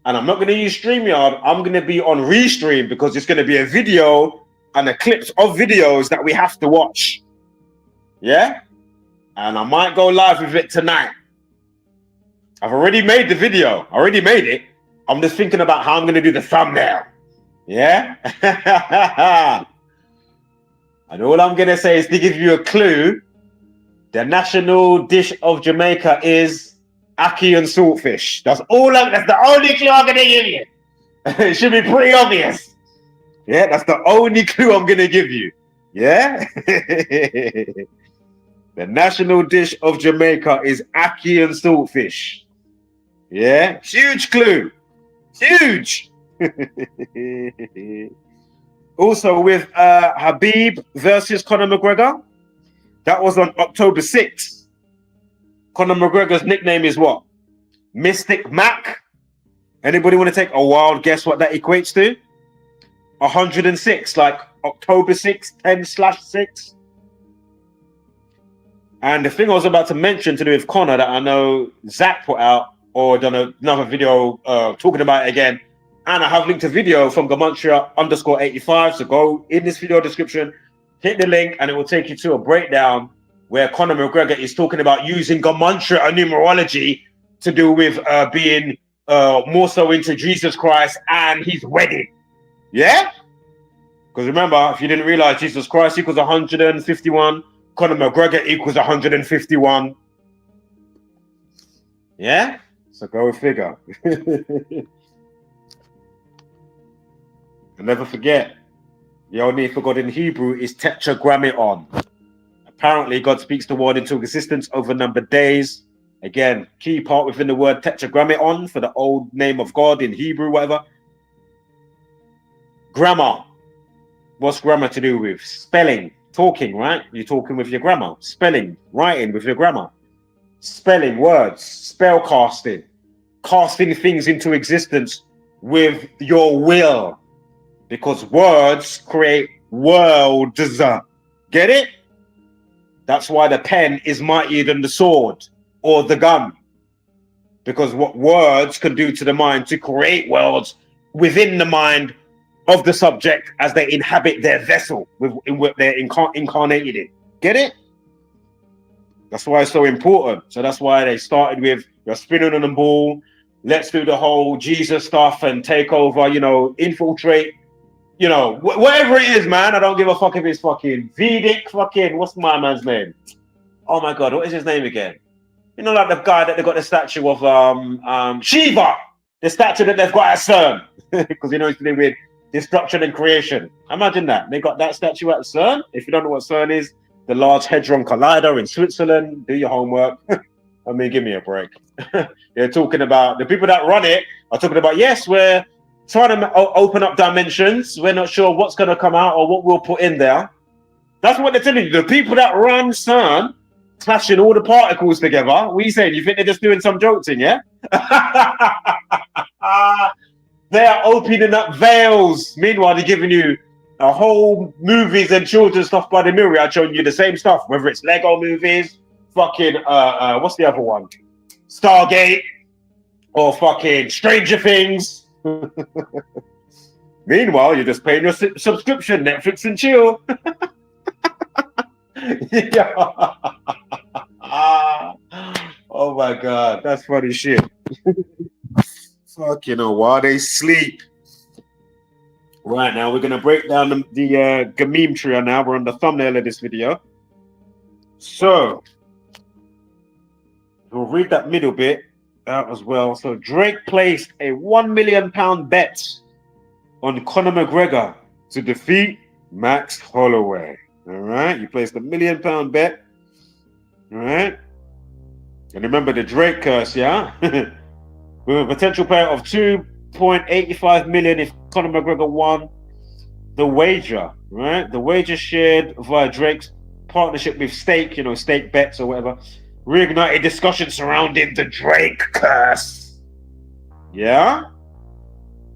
and I'm not going to use StreamYard. I'm going to be on Restream because it's going to be a video and a clips of videos that we have to watch. Yeah? And I might go live with it tonight. I've already made the video. I already made it. I'm just thinking about how I'm going to do the thumbnail. Yeah? And all I'm going to say is to give you a clue. The national dish of Jamaica is ackee and saltfish. That's the only clue I'm going to give you. It should be pretty obvious. Yeah, that's the only clue I'm going to give you. Yeah? The national dish of Jamaica is ackee and saltfish. Yeah? Huge clue. Huge. Also with Habib versus Conor McGregor. That was on October 6th. Conor McGregor's nickname is what? Mystic Mac. Anybody want to take a wild guess what that equates to? 106, like October 6th, 10/6. And the thing I was about to mention to do with Conor that I know Zach put out or done another video talking about it again. And I have linked a video from Gematria _85. So go in this video description, hit the link, and it will take you to a breakdown where Conor McGregor is talking about using Gematria and numerology to do with being more so into Jesus Christ and his wedding. Yeah? Because remember, if you didn't realize, Jesus Christ equals 151, Conor McGregor equals 151. Yeah? So go figure. And never forget, the only name for God in Hebrew is tetragrammaton. Apparently, God speaks the word into existence over numbered days. Again, key part within the word tetragrammaton for the old name of God in Hebrew, whatever. Grammar. What's grammar to do with? Spelling, talking, right? You're talking with your grammar. Spelling, writing with your grammar. Spelling, words, spell casting. Casting things into existence with your will. Because words create worlds. Get it? That's why the pen is mightier than the sword or the gun. Because what words can do to the mind to create worlds within the mind of the subject as they inhabit their vessel in what they're incarnated in. Get it? That's why it's so important. So that's why they started with you're spinning on the ball. Let's do the whole Jesus stuff and take over, infiltrate. Whatever it is, man, I don't give a fuck if it's fucking Vedic, what's my man's name? Oh my God, what is his name again? Like the guy that they got the statue of Shiva, the statue that they've got at CERN, because it's to do with destruction and creation. Imagine that. They got that statue at CERN. If you don't know what CERN is, the Large Hadron Collider in Switzerland, do your homework. I mean, give me a break. They're talking about, the people that run it are talking about, yes, we're trying to open up dimensions. We're not sure what's going to come out or what we'll put in there. That's what they're telling you. The people that run CERN, clashing all the particles together. What are you saying? You think they're just doing some jokesing, yeah? They are opening up veils. Meanwhile, they're giving you a whole movies and children's stuff by the myriad, showing you the same stuff, whether it's Lego movies, fucking, what's the other one? Stargate, or fucking Stranger Things. Meanwhile, you're just paying your subscription, Netflix and chill. Yeah. Oh my God, that's funny shit. Fuck, while they sleep. Right, now we're going to break down the Gematria now. We're on the thumbnail of this video. So, we'll read that middle bit out as well. So, Drake placed a £1 million bet on Conor McGregor to defeat Max Holloway. All right, you placed £1 million bet. All right. And remember the Drake curse, yeah? With a potential payout of $2.85 million if Conor McGregor won the wager, right? The wager shared via Drake's partnership with Stake, Stake Bets or whatever, reignited discussion surrounding the Drake curse. Yeah?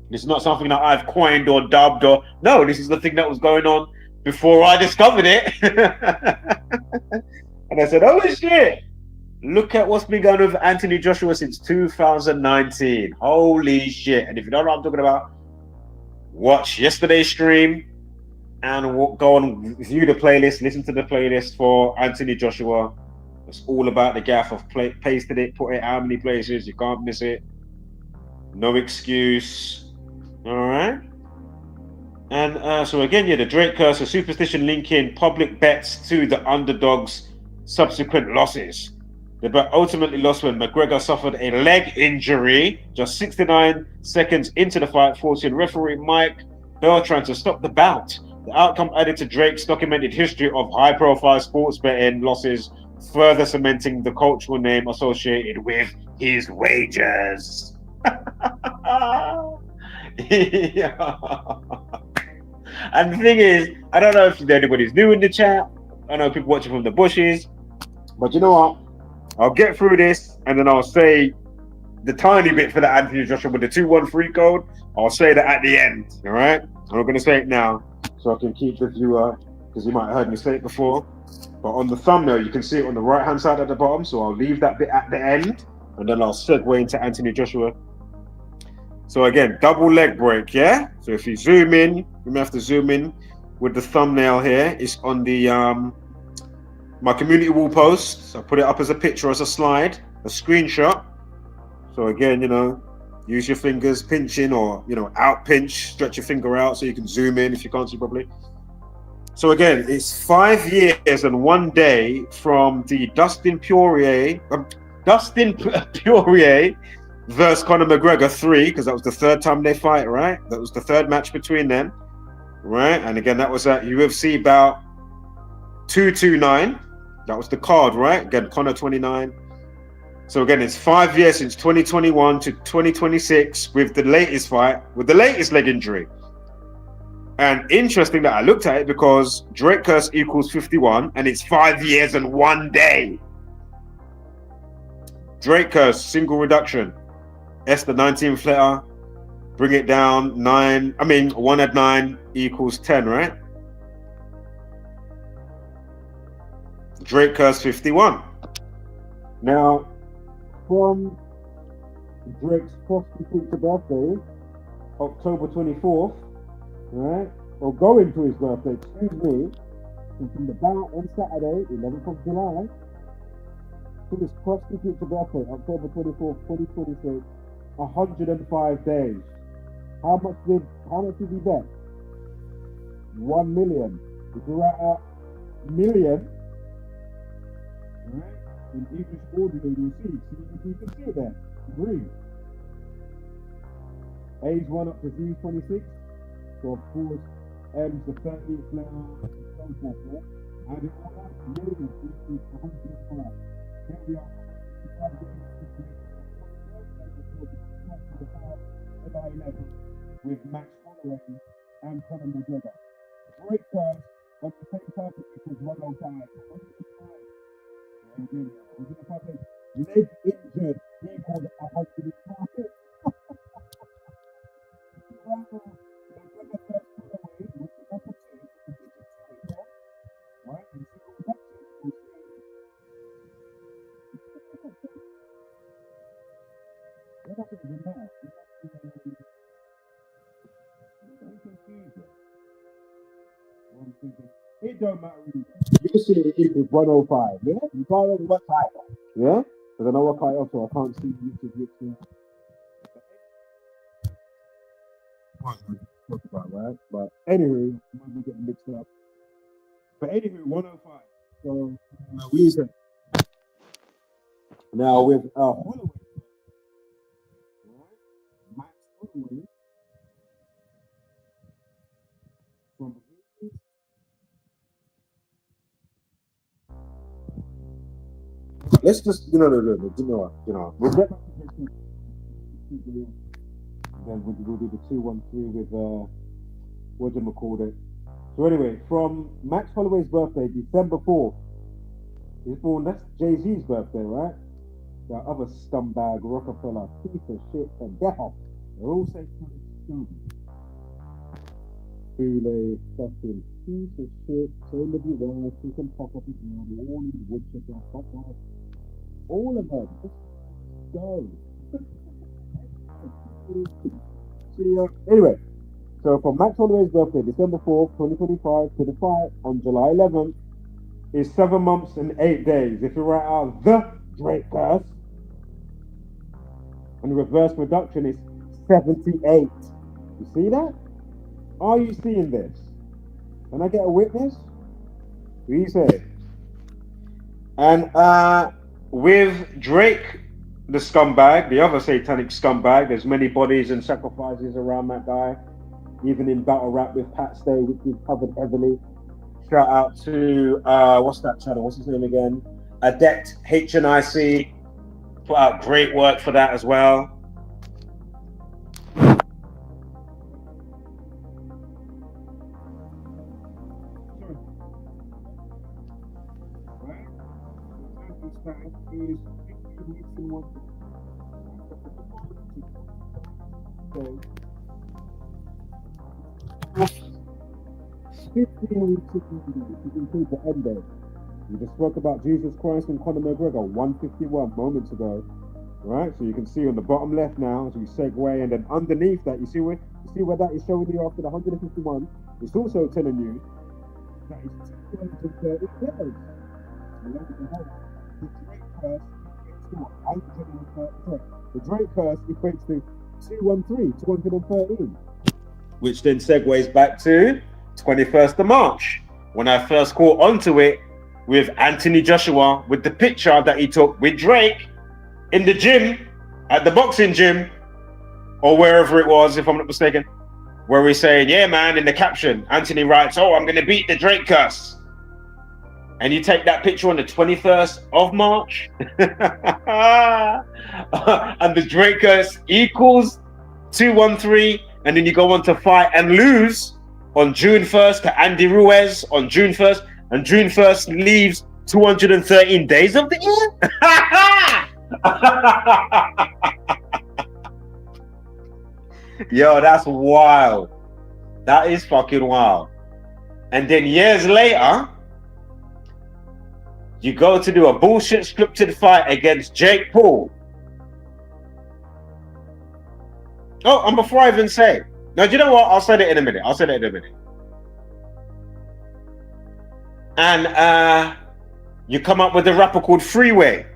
This is not something that I've coined or dubbed or... No, this is the thing that was going on before I discovered it. And I said, oh shit. Look at what's been going on with Anthony Joshua since 2019. Holy shit. And if you don't know what I'm talking about, watch yesterday's stream and we'll go and view the playlist, listen to the playlist for Anthony Joshua. It's all about the gaff. I've pasted it, put it how many places. You can't miss it. No excuse. All right. And so again, the Drake curse, a superstition linking public bets to the underdog's subsequent losses. The bet ultimately lost when Mcgregor suffered a leg injury just 69 seconds into the fight, forcing referee Mike Beltran to stop the bout. The outcome added to Drake's documented history of high-profile sports betting losses, further cementing the cultural name associated with his wagers. Yeah. And the thing is, I don't know if anybody's new in the chat. I know people watching from the bushes, but you know what? I'll get through this and then I'll say the tiny bit for the Anthony Joshua with the 213 code. I'll say that at the end. All right. I'm not going to say it now so I can keep the viewer, because you might have heard me say it before. But on the thumbnail, you can see it on the right hand side at the bottom. So I'll leave that bit at the end and then I'll segue into Anthony Joshua. So again, double leg break, yeah? So if you zoom in, you may have to zoom in with the thumbnail here. It's on the my community wall post. So I put it up as a picture, as a slide, a screenshot. So again, use your fingers pinching or, out pinch, stretch your finger out so you can zoom in if you can't see properly. So again, it's 5 years and 1 day from the Dustin Poirier versus Conor McGregor 3, because that was the third time they fight, right? That was the third match between them, right? And again, that was at UFC bout 229. That was the card, right? Again, Conor 29. So again, it's 5 years since 2021 to 2026 with the latest fight, with the latest leg injury. And interesting that I looked at it because Drake curse equals 51 and it's 5 years and 1 day. Drake curse, single reduction. S the 19th letter, bring it down, 1 at 9 equals 10, right? Drake curse 51. Now, from Drake's prostitute birthday, October 24th, right? Or going to his birthday, excuse me, from the bout on Saturday, 11th of July, to his prostitute birthday, October 24th, 2026, 105 days. How much did he bet? 1 million. If you write out million, right? In English ordinary, you'll see. You can see it there. Green. A's 1 up to Z 26. So of course, M's the 13th letter, and so forth. Add it all up, million equals 105. Here we are. July 11th with Max Holloway and Conor McGregor. Drake curse on the same person equals 105. 105. Leg injured equals 105. McGregor first Holloway with the number 2, right? And single reduction equals what happens in that? It don't matter really. You see it equals 105, yeah? You can't really what title. Yeah? Because I know what title, so I can't see YouTube here. Talk about, right? But anywho, I might be getting mixed up. But anywho, 105. So we said now with Holloway. Max Holloway from let's just we'll get back to then we'll do the 213 with what do we call it? So anyway, from Max Holloway's birthday, December 4th, he's born. That's Jay-Z's birthday, right? That other scumbag Rockefeller piece of shit and get off. They're all saying scummy. Boule, fucking piece of shit. Same with your wife, you can pop up his money, all these woodchippers, fuck off. All of them. Let's go. See ya. Anyway, so from Max Holloway's birthday, December 4th, 2025, to the fight on July 11th is 7 months and 8 days. If you write out the Drake curse, and the reverse reduction is 78. You see that? Are you seeing this? Can I get a witness? What do you say? And with Drake, the scumbag, the other satanic scumbag, there's many bodies and sacrifices around that guy, even in battle rap with Pat Stay, which we've covered heavily. Shout out to what's that channel? What's his name again? Adept HNIC. Put out great work for that as well. Is 15 weeks in one day. So 15 weeks in one day, if you include the end day. We just spoke about Jesus Christ and Conor McGregor 151 moments ago. Right? So you can see on the bottom left now, as we segue, and then underneath that, you see where that is showing you after the 151, it's also telling you that it's 230 players. The Drake curse equates to 213, which then segues back to 21st of March, when I first caught onto it with Anthony Joshua, with the picture that he took with Drake in the gym, at the boxing gym, or wherever it was, if I'm not mistaken, where we're saying, yeah, man, in the caption, Anthony writes, oh, I'm going to beat the Drake curse. And you take that picture on the 21st of March, and the Drake curse equals 213, and then you go on to fight and lose on June 1st to Andy Ruiz on June 1st, and June 1st leaves 213 days of the year. Yo, that's wild. That is fucking wild. And then years later, you go to do a bullshit scripted fight against Jake Paul. Oh, and before I even say, now, do you know what? I'll say it in a minute. And you come up with a rapper called Freeway,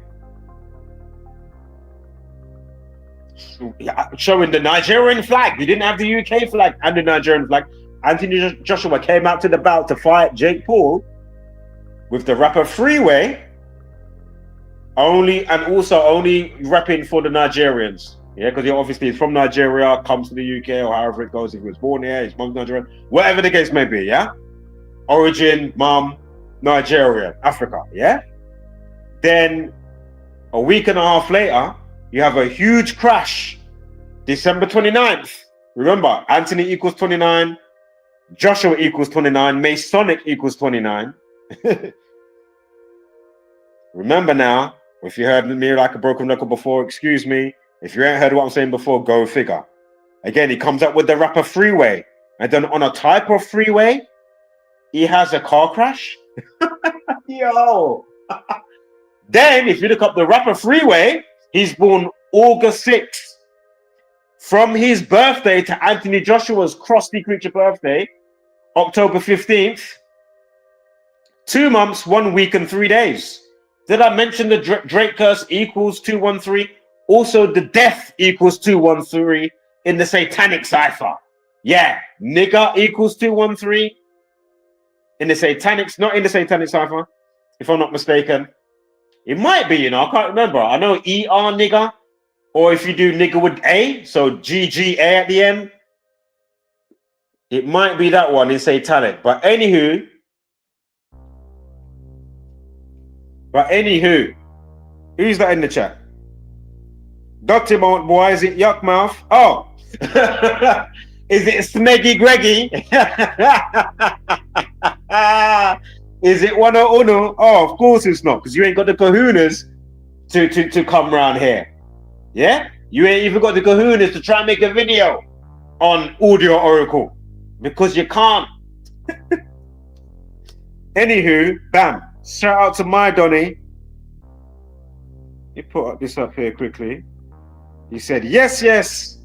showing the Nigerian flag. You didn't have the UK flag and the Nigerian flag. Anthony Joshua came out to the bout to fight Jake Paul with the rapper Freeway, only rapping for the Nigerians. Yeah, because he obviously is from Nigeria, comes to the UK, or however it goes. If he was born here, his mom's Nigerian, whatever the case may be, yeah? Origin, mom, Nigeria, Africa, yeah? Then a week and a half later, you have a huge crash. December 29th. Remember, Anthony equals 29, Joshua equals 29, Masonic equals 29. Remember now, if you heard me like a broken record before, excuse me. If you ain't heard what I'm saying before, go figure. Again, he comes up with the rapper Freeway. And then on a type of freeway, he has a car crash. Yo. Then, if you look up the rapper Freeway, he's born August 6th. From his birthday to Anthony Joshua's Crusty Creature birthday, October 15th, 2 months, 1 week, and 3 days. Did I mention the Drake curse equals 213? Also, the death equals 213 in the satanic cipher. Yeah, nigga equals 213 in the satanic, not in the satanic cipher, if I'm not mistaken. It might be, you know, I can't remember. I know ER nigga, or if you do nigga with A, so GGA at the end, it might be that one in satanic. But anywho, who's that in the chat? Dotty Mount boy, is it Yuck Mouth? Oh, is it Sneggy Greggy? Is it one or uno? Oh, of course it's not, because you ain't got the kahunas to come round here. Yeah? You ain't even got the kahunas to try and make a video on Audio Oracle, because you can't. Anywho, bam. Shout out to my Donny. He put this up here quickly. He said, yes.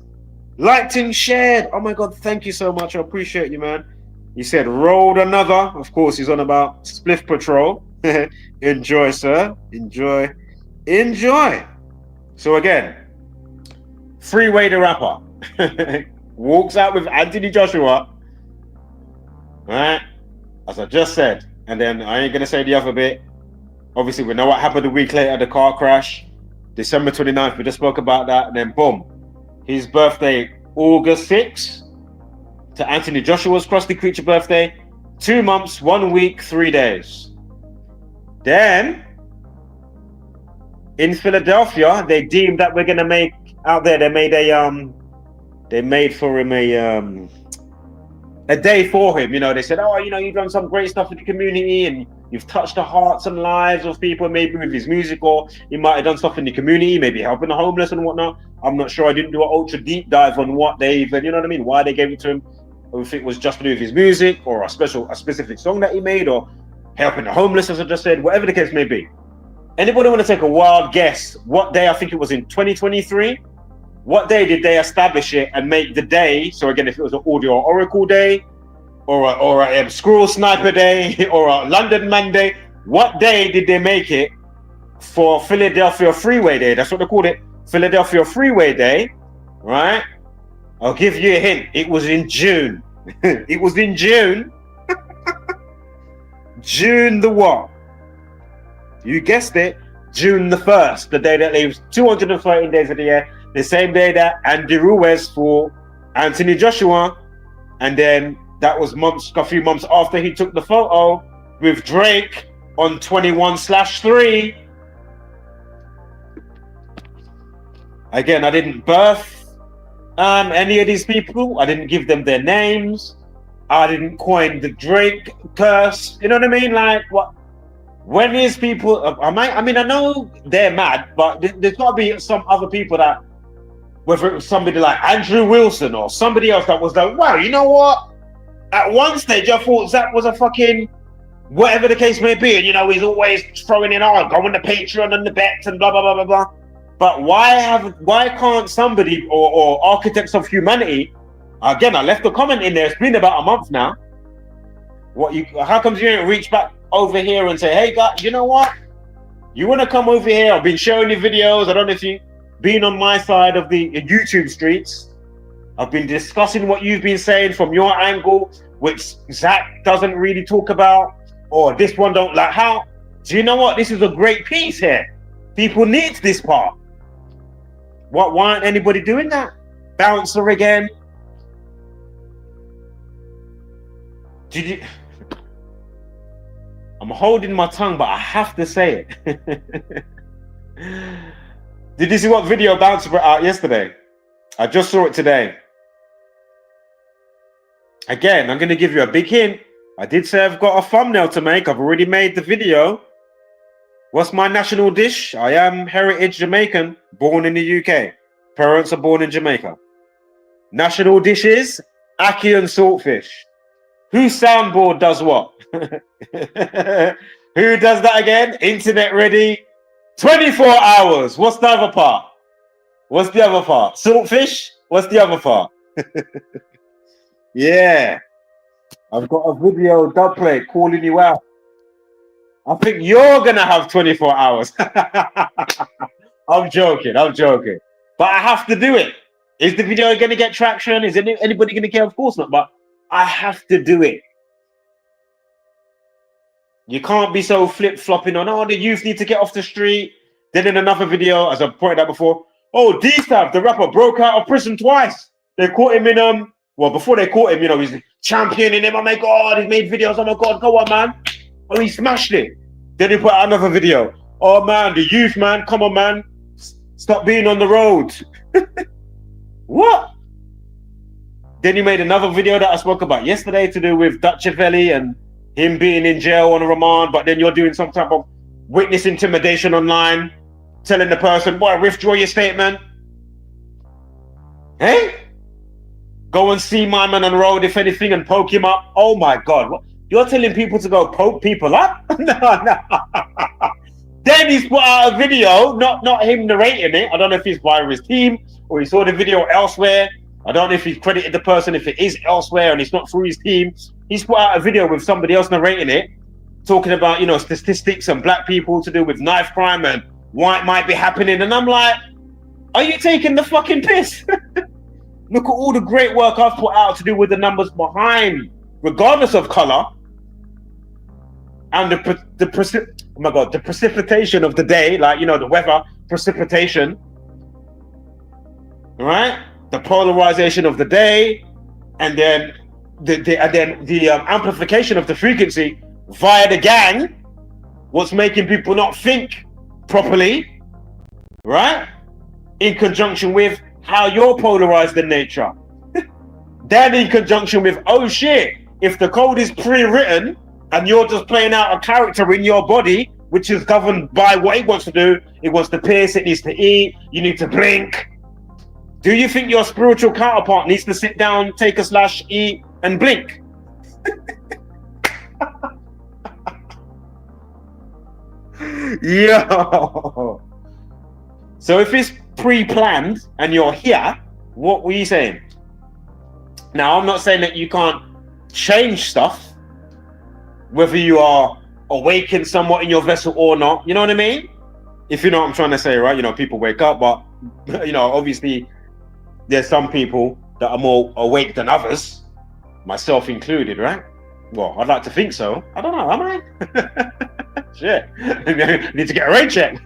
Liked and shared. Oh my God, thank you so much. I appreciate you, man. He said, rolled another. Of course, he's on about Spliff Patrol. Enjoy, sir. Enjoy. So again, Freeway the rapper walks out with Anthony Joshua. Right? As I just said. And then I ain't going to say the other bit. Obviously, we know what happened a week later, the car crash. December 29th, we just spoke about that. And then boom. His birthday, August 6th. To Anthony Joshua's Krusty Creature birthday. 2 months, 1 week, 3 days. Then, in Philadelphia, they deemed that we're gonna make out there. They made for him a day for him. You know, they said, "Oh, you know, you've done some great stuff in the community, and you've touched the hearts and lives of people, maybe with his music, or he might have done stuff in the community, maybe helping the homeless and whatnot." I'm not sure. I didn't do an ultra deep dive on what they even, you know what I mean, why they gave it to him, or if it was just to do with his music or a specific song that he made, or helping the homeless, as I just said, whatever the case may be. Anybody want to take a wild guess what day? I think it was in 2023. What day did they establish it and make the day? So again, if it was an Audio Oracle Day, or a Squirrel Sniper Day, or a London Man Day, what day did they make it for Philadelphia Freeway Day? That's what they called it, Philadelphia Freeway Day, right? I'll give you a hint. It was in June. It was in June. June the what? You guessed it. June the 1st, the day that leaves 213 days of the year, the same day that Andy Ruiz for Anthony Joshua, and then that was a few months after he took the photo with Drake on 21/3. Again, I didn't birth any of these people. I didn't give them their names. I didn't coin the Drake curse. You know what I mean? Like, what? When these people, I mean, I know they're mad, but there's got to be some other people that, whether it was somebody like Andrew Wilson or somebody else that was like, wow, you know what? At one stage, I thought Zach was a fucking whatever the case may be, and you know, he's always throwing in, oh, going to Patreon and the bets and blah blah blah blah blah. But why can't somebody or architects of humanity? Again, I left a comment in there. It's been about a month now. How comes you didn't reach back over here and say, hey, guys, you know what? You want to come over here? I've been showing you videos. I don't know if you've been on my side of the YouTube streets. I've been discussing what you've been saying from your angle, which Zach doesn't really talk about, or this one don't like. How? Do you know what? This is a great piece here. People need this part. Why aren't anybody doing that? Bouncer again. Did you? I'm holding my tongue, but I have to say it. Did you see what video Bouncer put out yesterday? I just saw it today. Again, I'm going to give you a big hint. I did say I've got a thumbnail to make. I've already made the video. What's my national dish? I am heritage Jamaican, born in the UK. Parents are born in Jamaica. National dishes, ackee and saltfish. Whose soundboard does what? Who does that again? Internet ready. 24 hours. What's the other part? Saltfish? What's the other part? Yeah. I've got a video dubplate calling you out. I think you're going to have 24 hours. I'm joking. But I have to do it. Is the video going to get traction? Is anybody going to care? Of course not. But I have to do it. You can't be so flip-flopping on, oh, the youth need to get off the street. Then in another video, as I pointed out before, oh, D-Stav, the rapper, broke out of prison twice. They caught him in, well, before they caught him, you know, he's championing him. Oh, my God, he's made videos. Oh, my God, go on, man. Oh, he smashed it. Then he put out another video. Oh, man, the youth, man, come on, man. Stop being on the road. What? Then he made another video that I spoke about yesterday to do with Dutchavelli and him being in jail on a remand, but then you're doing some type of witness intimidation online, telling the person, boy, withdraw your statement. Hey? Go and see my man on the road, if anything, and poke him up. Oh my God. What? You're telling people to go poke people up? No. Then he's put out a video, not him narrating it. I don't know if he's via his team or he saw the video elsewhere. I don't know if he's credited the person, if it is elsewhere and it's not through his team. He's put out a video with somebody else narrating it, talking about, you know, statistics and black people to do with knife crime and what might be happening. And I'm like, are you taking the fucking piss? Look at all the great work I've put out to do with the numbers behind, regardless of color. And the precipitation of the day, like, you know, the weather, precipitation, right? The polarization of the day, and then the amplification of the frequency via the gang, what's making people not think properly, right? In conjunction with how you're polarized in nature. Then in conjunction with, oh shit, if the code is pre-written and you're just playing out a character in your body, which is governed by what it wants to do, it wants to pierce, it needs to eat, you need to blink. Do you think your spiritual counterpart needs to sit down, take a slash, eat, and blink? Yo. So if it's pre-planned and you're here, what were you saying? Now, I'm not saying that you can't change stuff, whether you are awakened somewhat in your vessel or not. You know what I mean? If you know what I'm trying to say, right? You know, people wake up, but, you know, obviously there's some people that are more awake than others, myself included, right? Well, I'd like to think so. I don't know, am I? Shit. Need to get a rain check.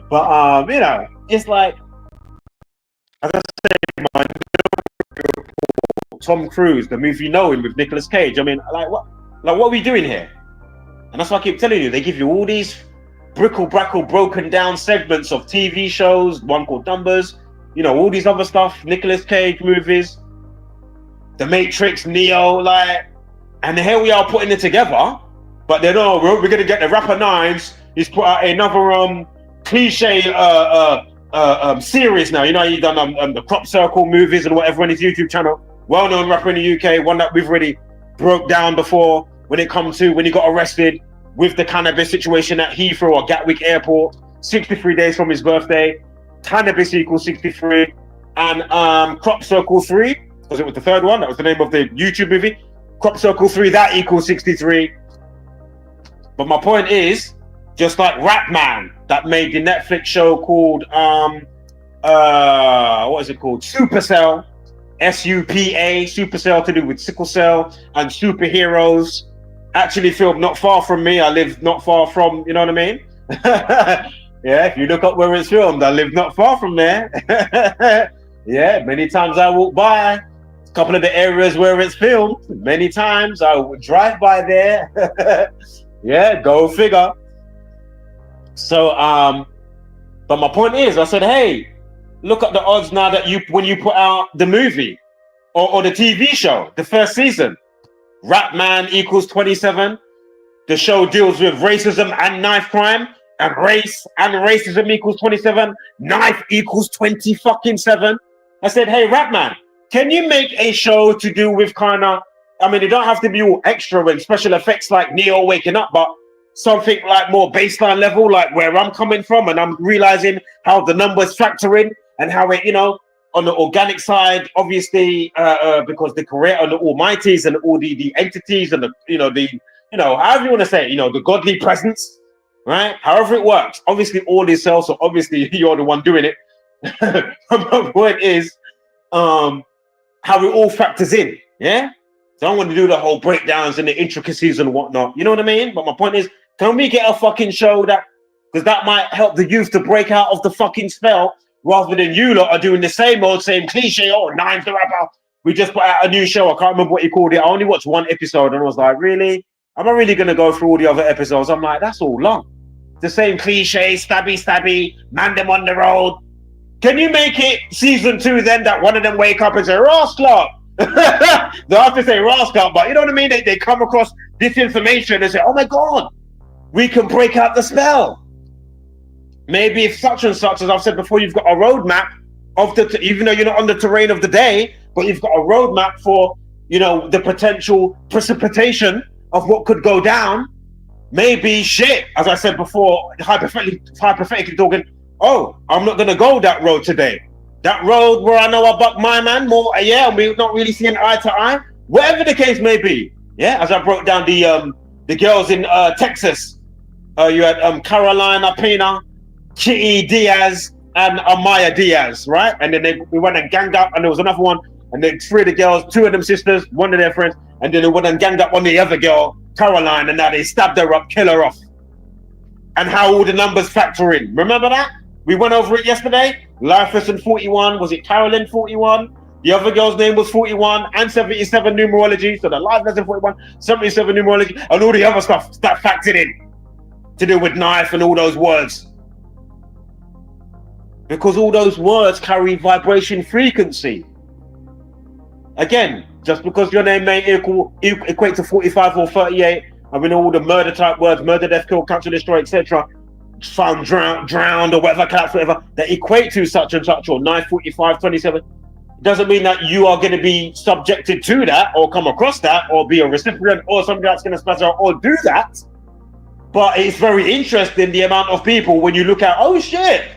But, you know, it's like, as I say, my Tom Cruise, the movie Knowing with Nicolas Cage. I mean, like what are we doing here? And that's why I keep telling you, they give you all these brickle-brackle broken down segments of TV shows, one called Numbers, you know, all these other stuff, Nicolas Cage movies, The Matrix, Neo, like, and here we are putting it together, but then, oh, we're gonna get the rapper Nines. He's put out another cliche series now. You know, he's done the Crop Circle movies and whatever on his YouTube channel. Well-known rapper in the UK, one that we've already broke down before when it comes to when he got arrested with the cannabis situation at Heathrow or Gatwick Airport, 63 days from his birthday. Cannabis equals 63. And Crop Circle 3, because it was the third one, that was the name of the YouTube movie. Crop Circle 3, that equals 63. But my point is, just like Rap Man, that made the Netflix show called, what is it called? Supercell. SUPA, Supercell, to do with sickle cell and superheroes. Actually filmed not far from me. I live not far from, you know what I mean? Yeah, if you look up where it's filmed, I live not far from there. Yeah, many times I walk by a couple of the areas where it's filmed. Many times I would drive by there. Yeah, go figure. So, but my point is, I said, hey, look at the odds now that when you put out the movie or the TV show, the first season, Rap Man equals 27. The show deals with racism and knife crime, and race and racism equals 27. Knife equals 20 fucking 7. I said, hey, Rap Man, can you make a show to do with kind of, I mean, it don't have to be all extra and special effects like Neo waking up, but something like more baseline level, like where I'm coming from, and I'm realizing how the numbers factor in. And how it, you know, on the organic side, obviously, because the creator and the almighties and all the entities and however you want to say it, you know, the godly presence, right? However it works, obviously all is self, so obviously you're the one doing it. My point is, how it all factors in, yeah? So I'm going to do the whole breakdowns and the intricacies and whatnot, you know what I mean? But my point is, can we get a fucking show that, because that might help the youth to break out of the fucking spell, rather than you lot are doing the same cliche, oh, Nine's the rapper. We just put out a new show. I can't remember what you called it. I only watched one episode and I was like, really? Am I really going to go through all the other episodes? I'm like, that's all long. The same cliche, stabby, man them on the road. Can you make it season 2 then that one of them wake up and say, Rascal? They have to say Rascal, but you know what I mean? They come across this information and say, oh my God, we can break out the spell. Maybe if such and such, as I've said before, you've got a roadmap of even though you're not on the terrain of the day, but you've got a roadmap for, you know, the potential precipitation of what could go down. maybe shit, as I said before, hypothetically talking, oh, I'm not gonna go that road today. That road where I know I buck my man more, yeah, and we're not really seeing eye to eye. Whatever the case may be, yeah. As I broke down the girls in Texas, you had Carolina Pena, Kitty Diaz, and Amaya Diaz, right? And then we went and ganged up, and there was another one, and then three of the girls, two of them sisters, one of their friends, and then they went and ganged up on the other girl, Caroline, and now they stabbed her up, kill her off. And how all the numbers factor in. Remember that? We went over it yesterday. Life lesson 41, was it Carolyn 41? The other girl's name was 41 and 77 numerology. So the life lesson 41, 77 numerology, and all the other stuff that factored in to do with knife and all those words. Because all those words carry vibration frequency. Again, just because your name may equate to 45 or 38, I mean all the murder type words, murder, death, kill, capture, destroy, etc., found drowned or whatever, collapse, whatever, that equate to such and such, or 945, 27, doesn't mean that you are going to be subjected to that or come across that or be a recipient or somebody that's going to sponsor or do that. But it's very interesting the amount of people, when you look at, oh shit,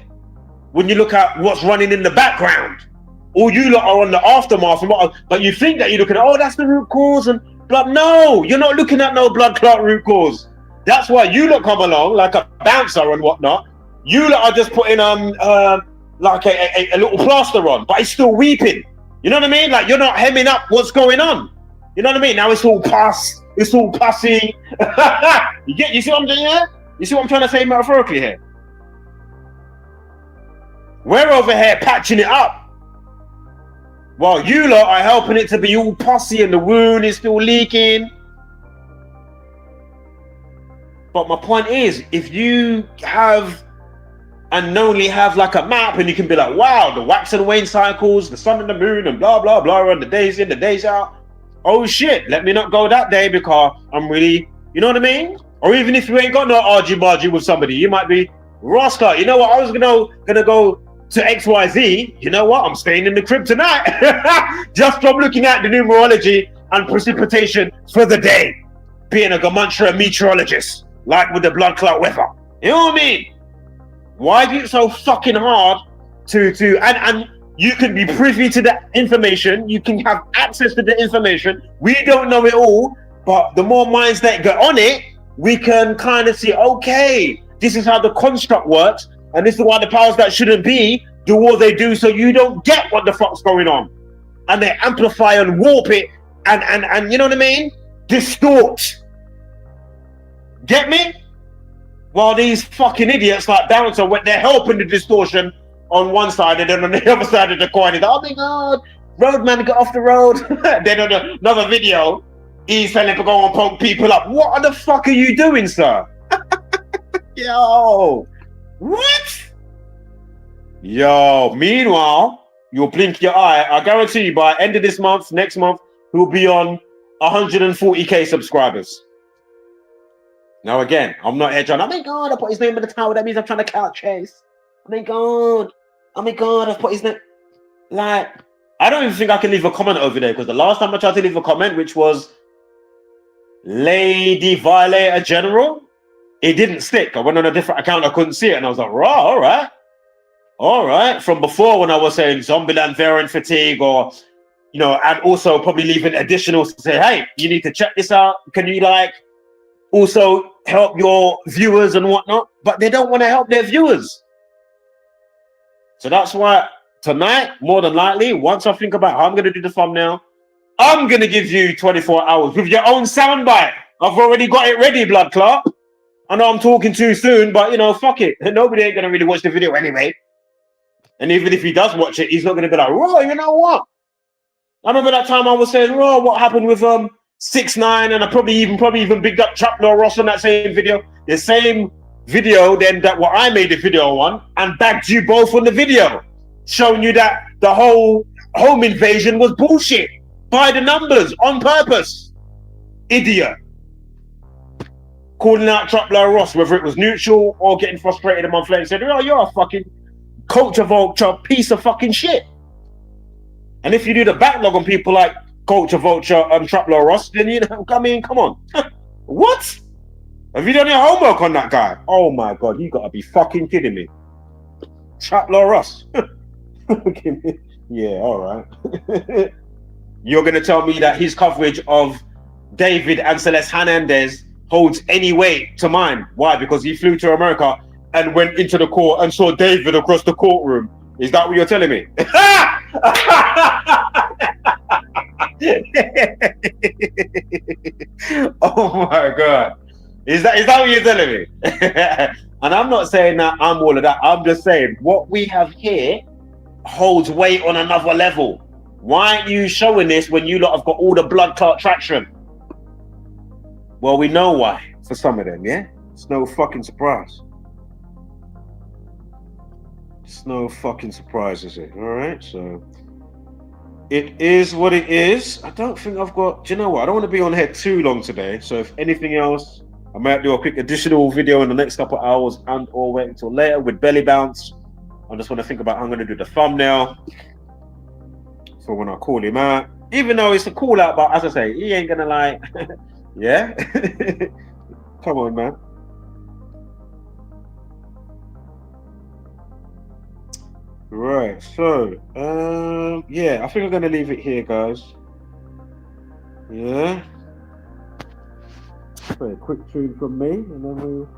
when you look at what's running in the background, or you lot are on the aftermath, but you think that you're looking at, oh, that's the root cause and blood. No, you're not looking at no blood clot root cause. That's why you lot come along like a bouncer and whatnot. You lot are just putting like a little plaster on, but it's still weeping. You know what I mean? Like you're not hemming up what's going on. You know what I mean? Now it's all pus, it's all pussy. You see what I'm doing here? You see what I'm trying to say metaphorically here? We're over here patching it up, while you lot are helping it to be all pussy and the wound is still leaking. But my point is, if you have and only have like a map and you can be like, wow, the wax and wane cycles, the sun and the moon and blah, blah, blah, and the days in, the days out. Oh shit, let me not go that day because I'm really, you know what I mean? Or even if you ain't got no argy-bargy with somebody, you might be, Roscoe, you know what, I was gonna go to XYZ, you know what, I'm staying in the crib tonight. Just from looking at the numerology and precipitation for the day, being a Gematria meteorologist, like with the blood clot weather. You know what I mean? Why is it so fucking hard and you can be privy to the information, you can have access to the information, we don't know it all, but the more minds that get on it, we can kind of see, okay, this is how the construct works, and this is why the powers that shouldn't be do what they do, so you don't get what the fuck's going on. And they amplify and warp it and you know what I mean? Distort. Get me? While these fucking idiots like Bouncer, when they're helping the distortion on one side, and then on the other side of the coin, is, oh my god, roadman got off the road. Then on another video, he's telling to go and poke people up. What the fuck are you doing, sir? Yo, what? Yo, meanwhile, you'll blink your eye. I guarantee you by end of this month, next month, he'll be on 140k subscribers. Now again, I'm not here trying, oh my god, I put his name in the title, that means I'm trying to count chase. Oh my god, I put his name. Like, I don't even think I can leave a comment over there, because the last time I tried to leave a comment, which was Lady Violator General, it didn't stick. I went on a different account, I couldn't see it, and I was like, raw, all right. From before, when I was saying Zombieland variant fatigue, or, you know, and also probably leaving additionals to say, hey, you need to check this out. Can you, like, also help your viewers and whatnot? But they don't want to help their viewers. So that's why tonight, more than likely, once I think about how I'm going to do the thumbnail, I'm going to give you 24 hours with your own soundbite. I've already got it ready, blood clot. I know I'm talking too soon, but, you know, fuck it. Nobody ain't going to really watch the video anyway. And even if he does watch it, he's not going to be like, Raw, you know what? I remember that time I was saying, Raw, what happened with 6ix9ine, and I probably even bigged up Traplaw Ross on that same video. The same video then that what I made the video on, and bagged you both on the video, showing you that the whole home invasion was bullshit. By the numbers, on purpose. Idiot. Calling out Traplaw Ross, whether it was neutral or getting frustrated in my flame, said, oh, you're a fucking culture vulture piece of fucking shit. And if you do the backlog on people like Culture Vulture and Traplaw Ross, then you know, I mean, come on. What? Have you done your homework on that guy? Oh my God, you gotta be fucking kidding me. Chatlaw Ross. Yeah, all right. You're gonna tell me that his coverage of David and Celeste Hernandez holds any weight to mine? Why? Because he flew to America and went into the court and saw David across the courtroom. Is that what you're telling me? Oh my God. Is that what you're telling me? And I'm not saying that I'm all of that. I'm just saying what we have here holds weight on another level. Why aren't you showing this when you lot have got all the blood clot traction? Well, we know why for some of them, yeah? It's no fucking surprise. It's no fucking surprise, is it? All right, so it is what it is. I don't think I've got, do you know what? I don't want to be on here too long today. So if anything else, I might do a quick additional video in the next couple of hours and or wait until later with belly bounce. I just want to think about how I'm going to do the thumbnail for when I call him out. Even though it's a call out, but as I say, he ain't going to like, yeah? Come on, man. Right, so, yeah, I think I'm going to leave it here, guys. Yeah. Play a quick tune from me, and then we'll...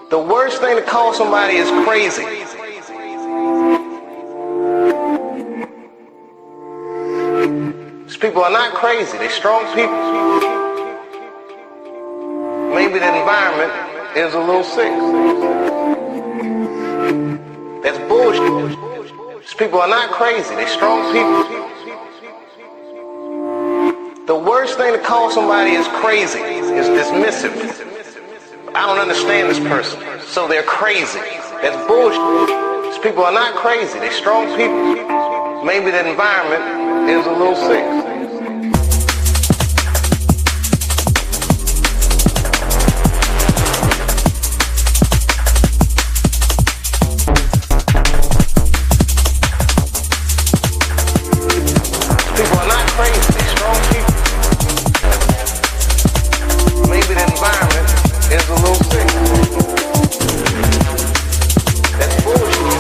The worst thing to call somebody is crazy. These people are not crazy, they're strong people. Maybe the environment is a little sick. That's bullshit. These people are not crazy, they're strong people. The worst thing to call somebody is crazy, is dismissive. I don't understand this person, so they're crazy. That's bullshit. These people are not crazy, they're strong people. Maybe the environment is a little sick. People are not crazy, they're strong people. Maybe the environment is a little sick. That's bullshit.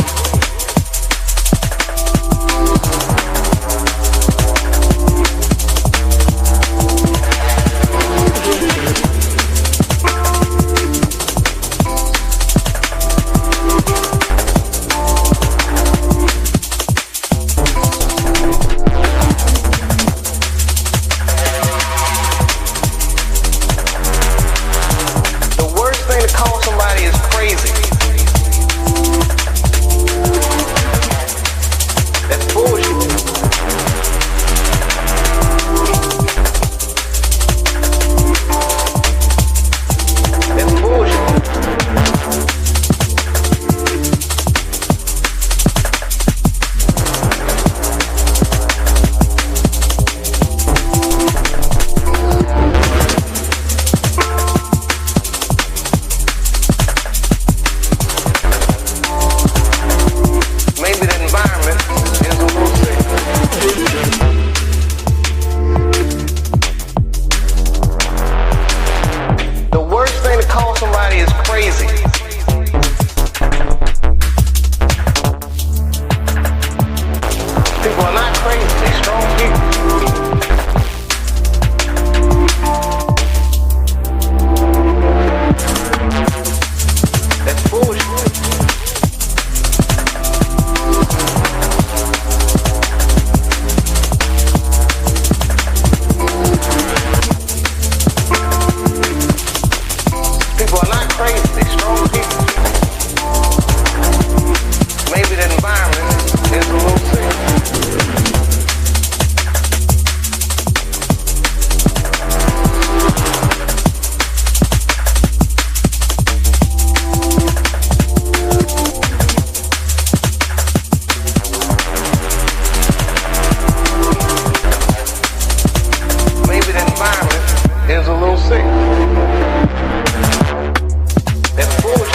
crazy. People are not crazy, they're strong people. That's bullshit. People are not crazy, they're strong people. Maybe the environment is a little sick. Maybe the environment is a little sick. That's bullshit.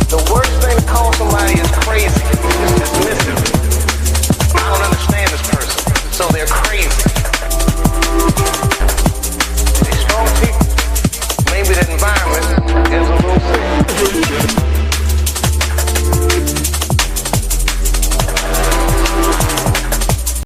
The worst thing to call somebody is crazy is dismissive. I don't understand this person, so they're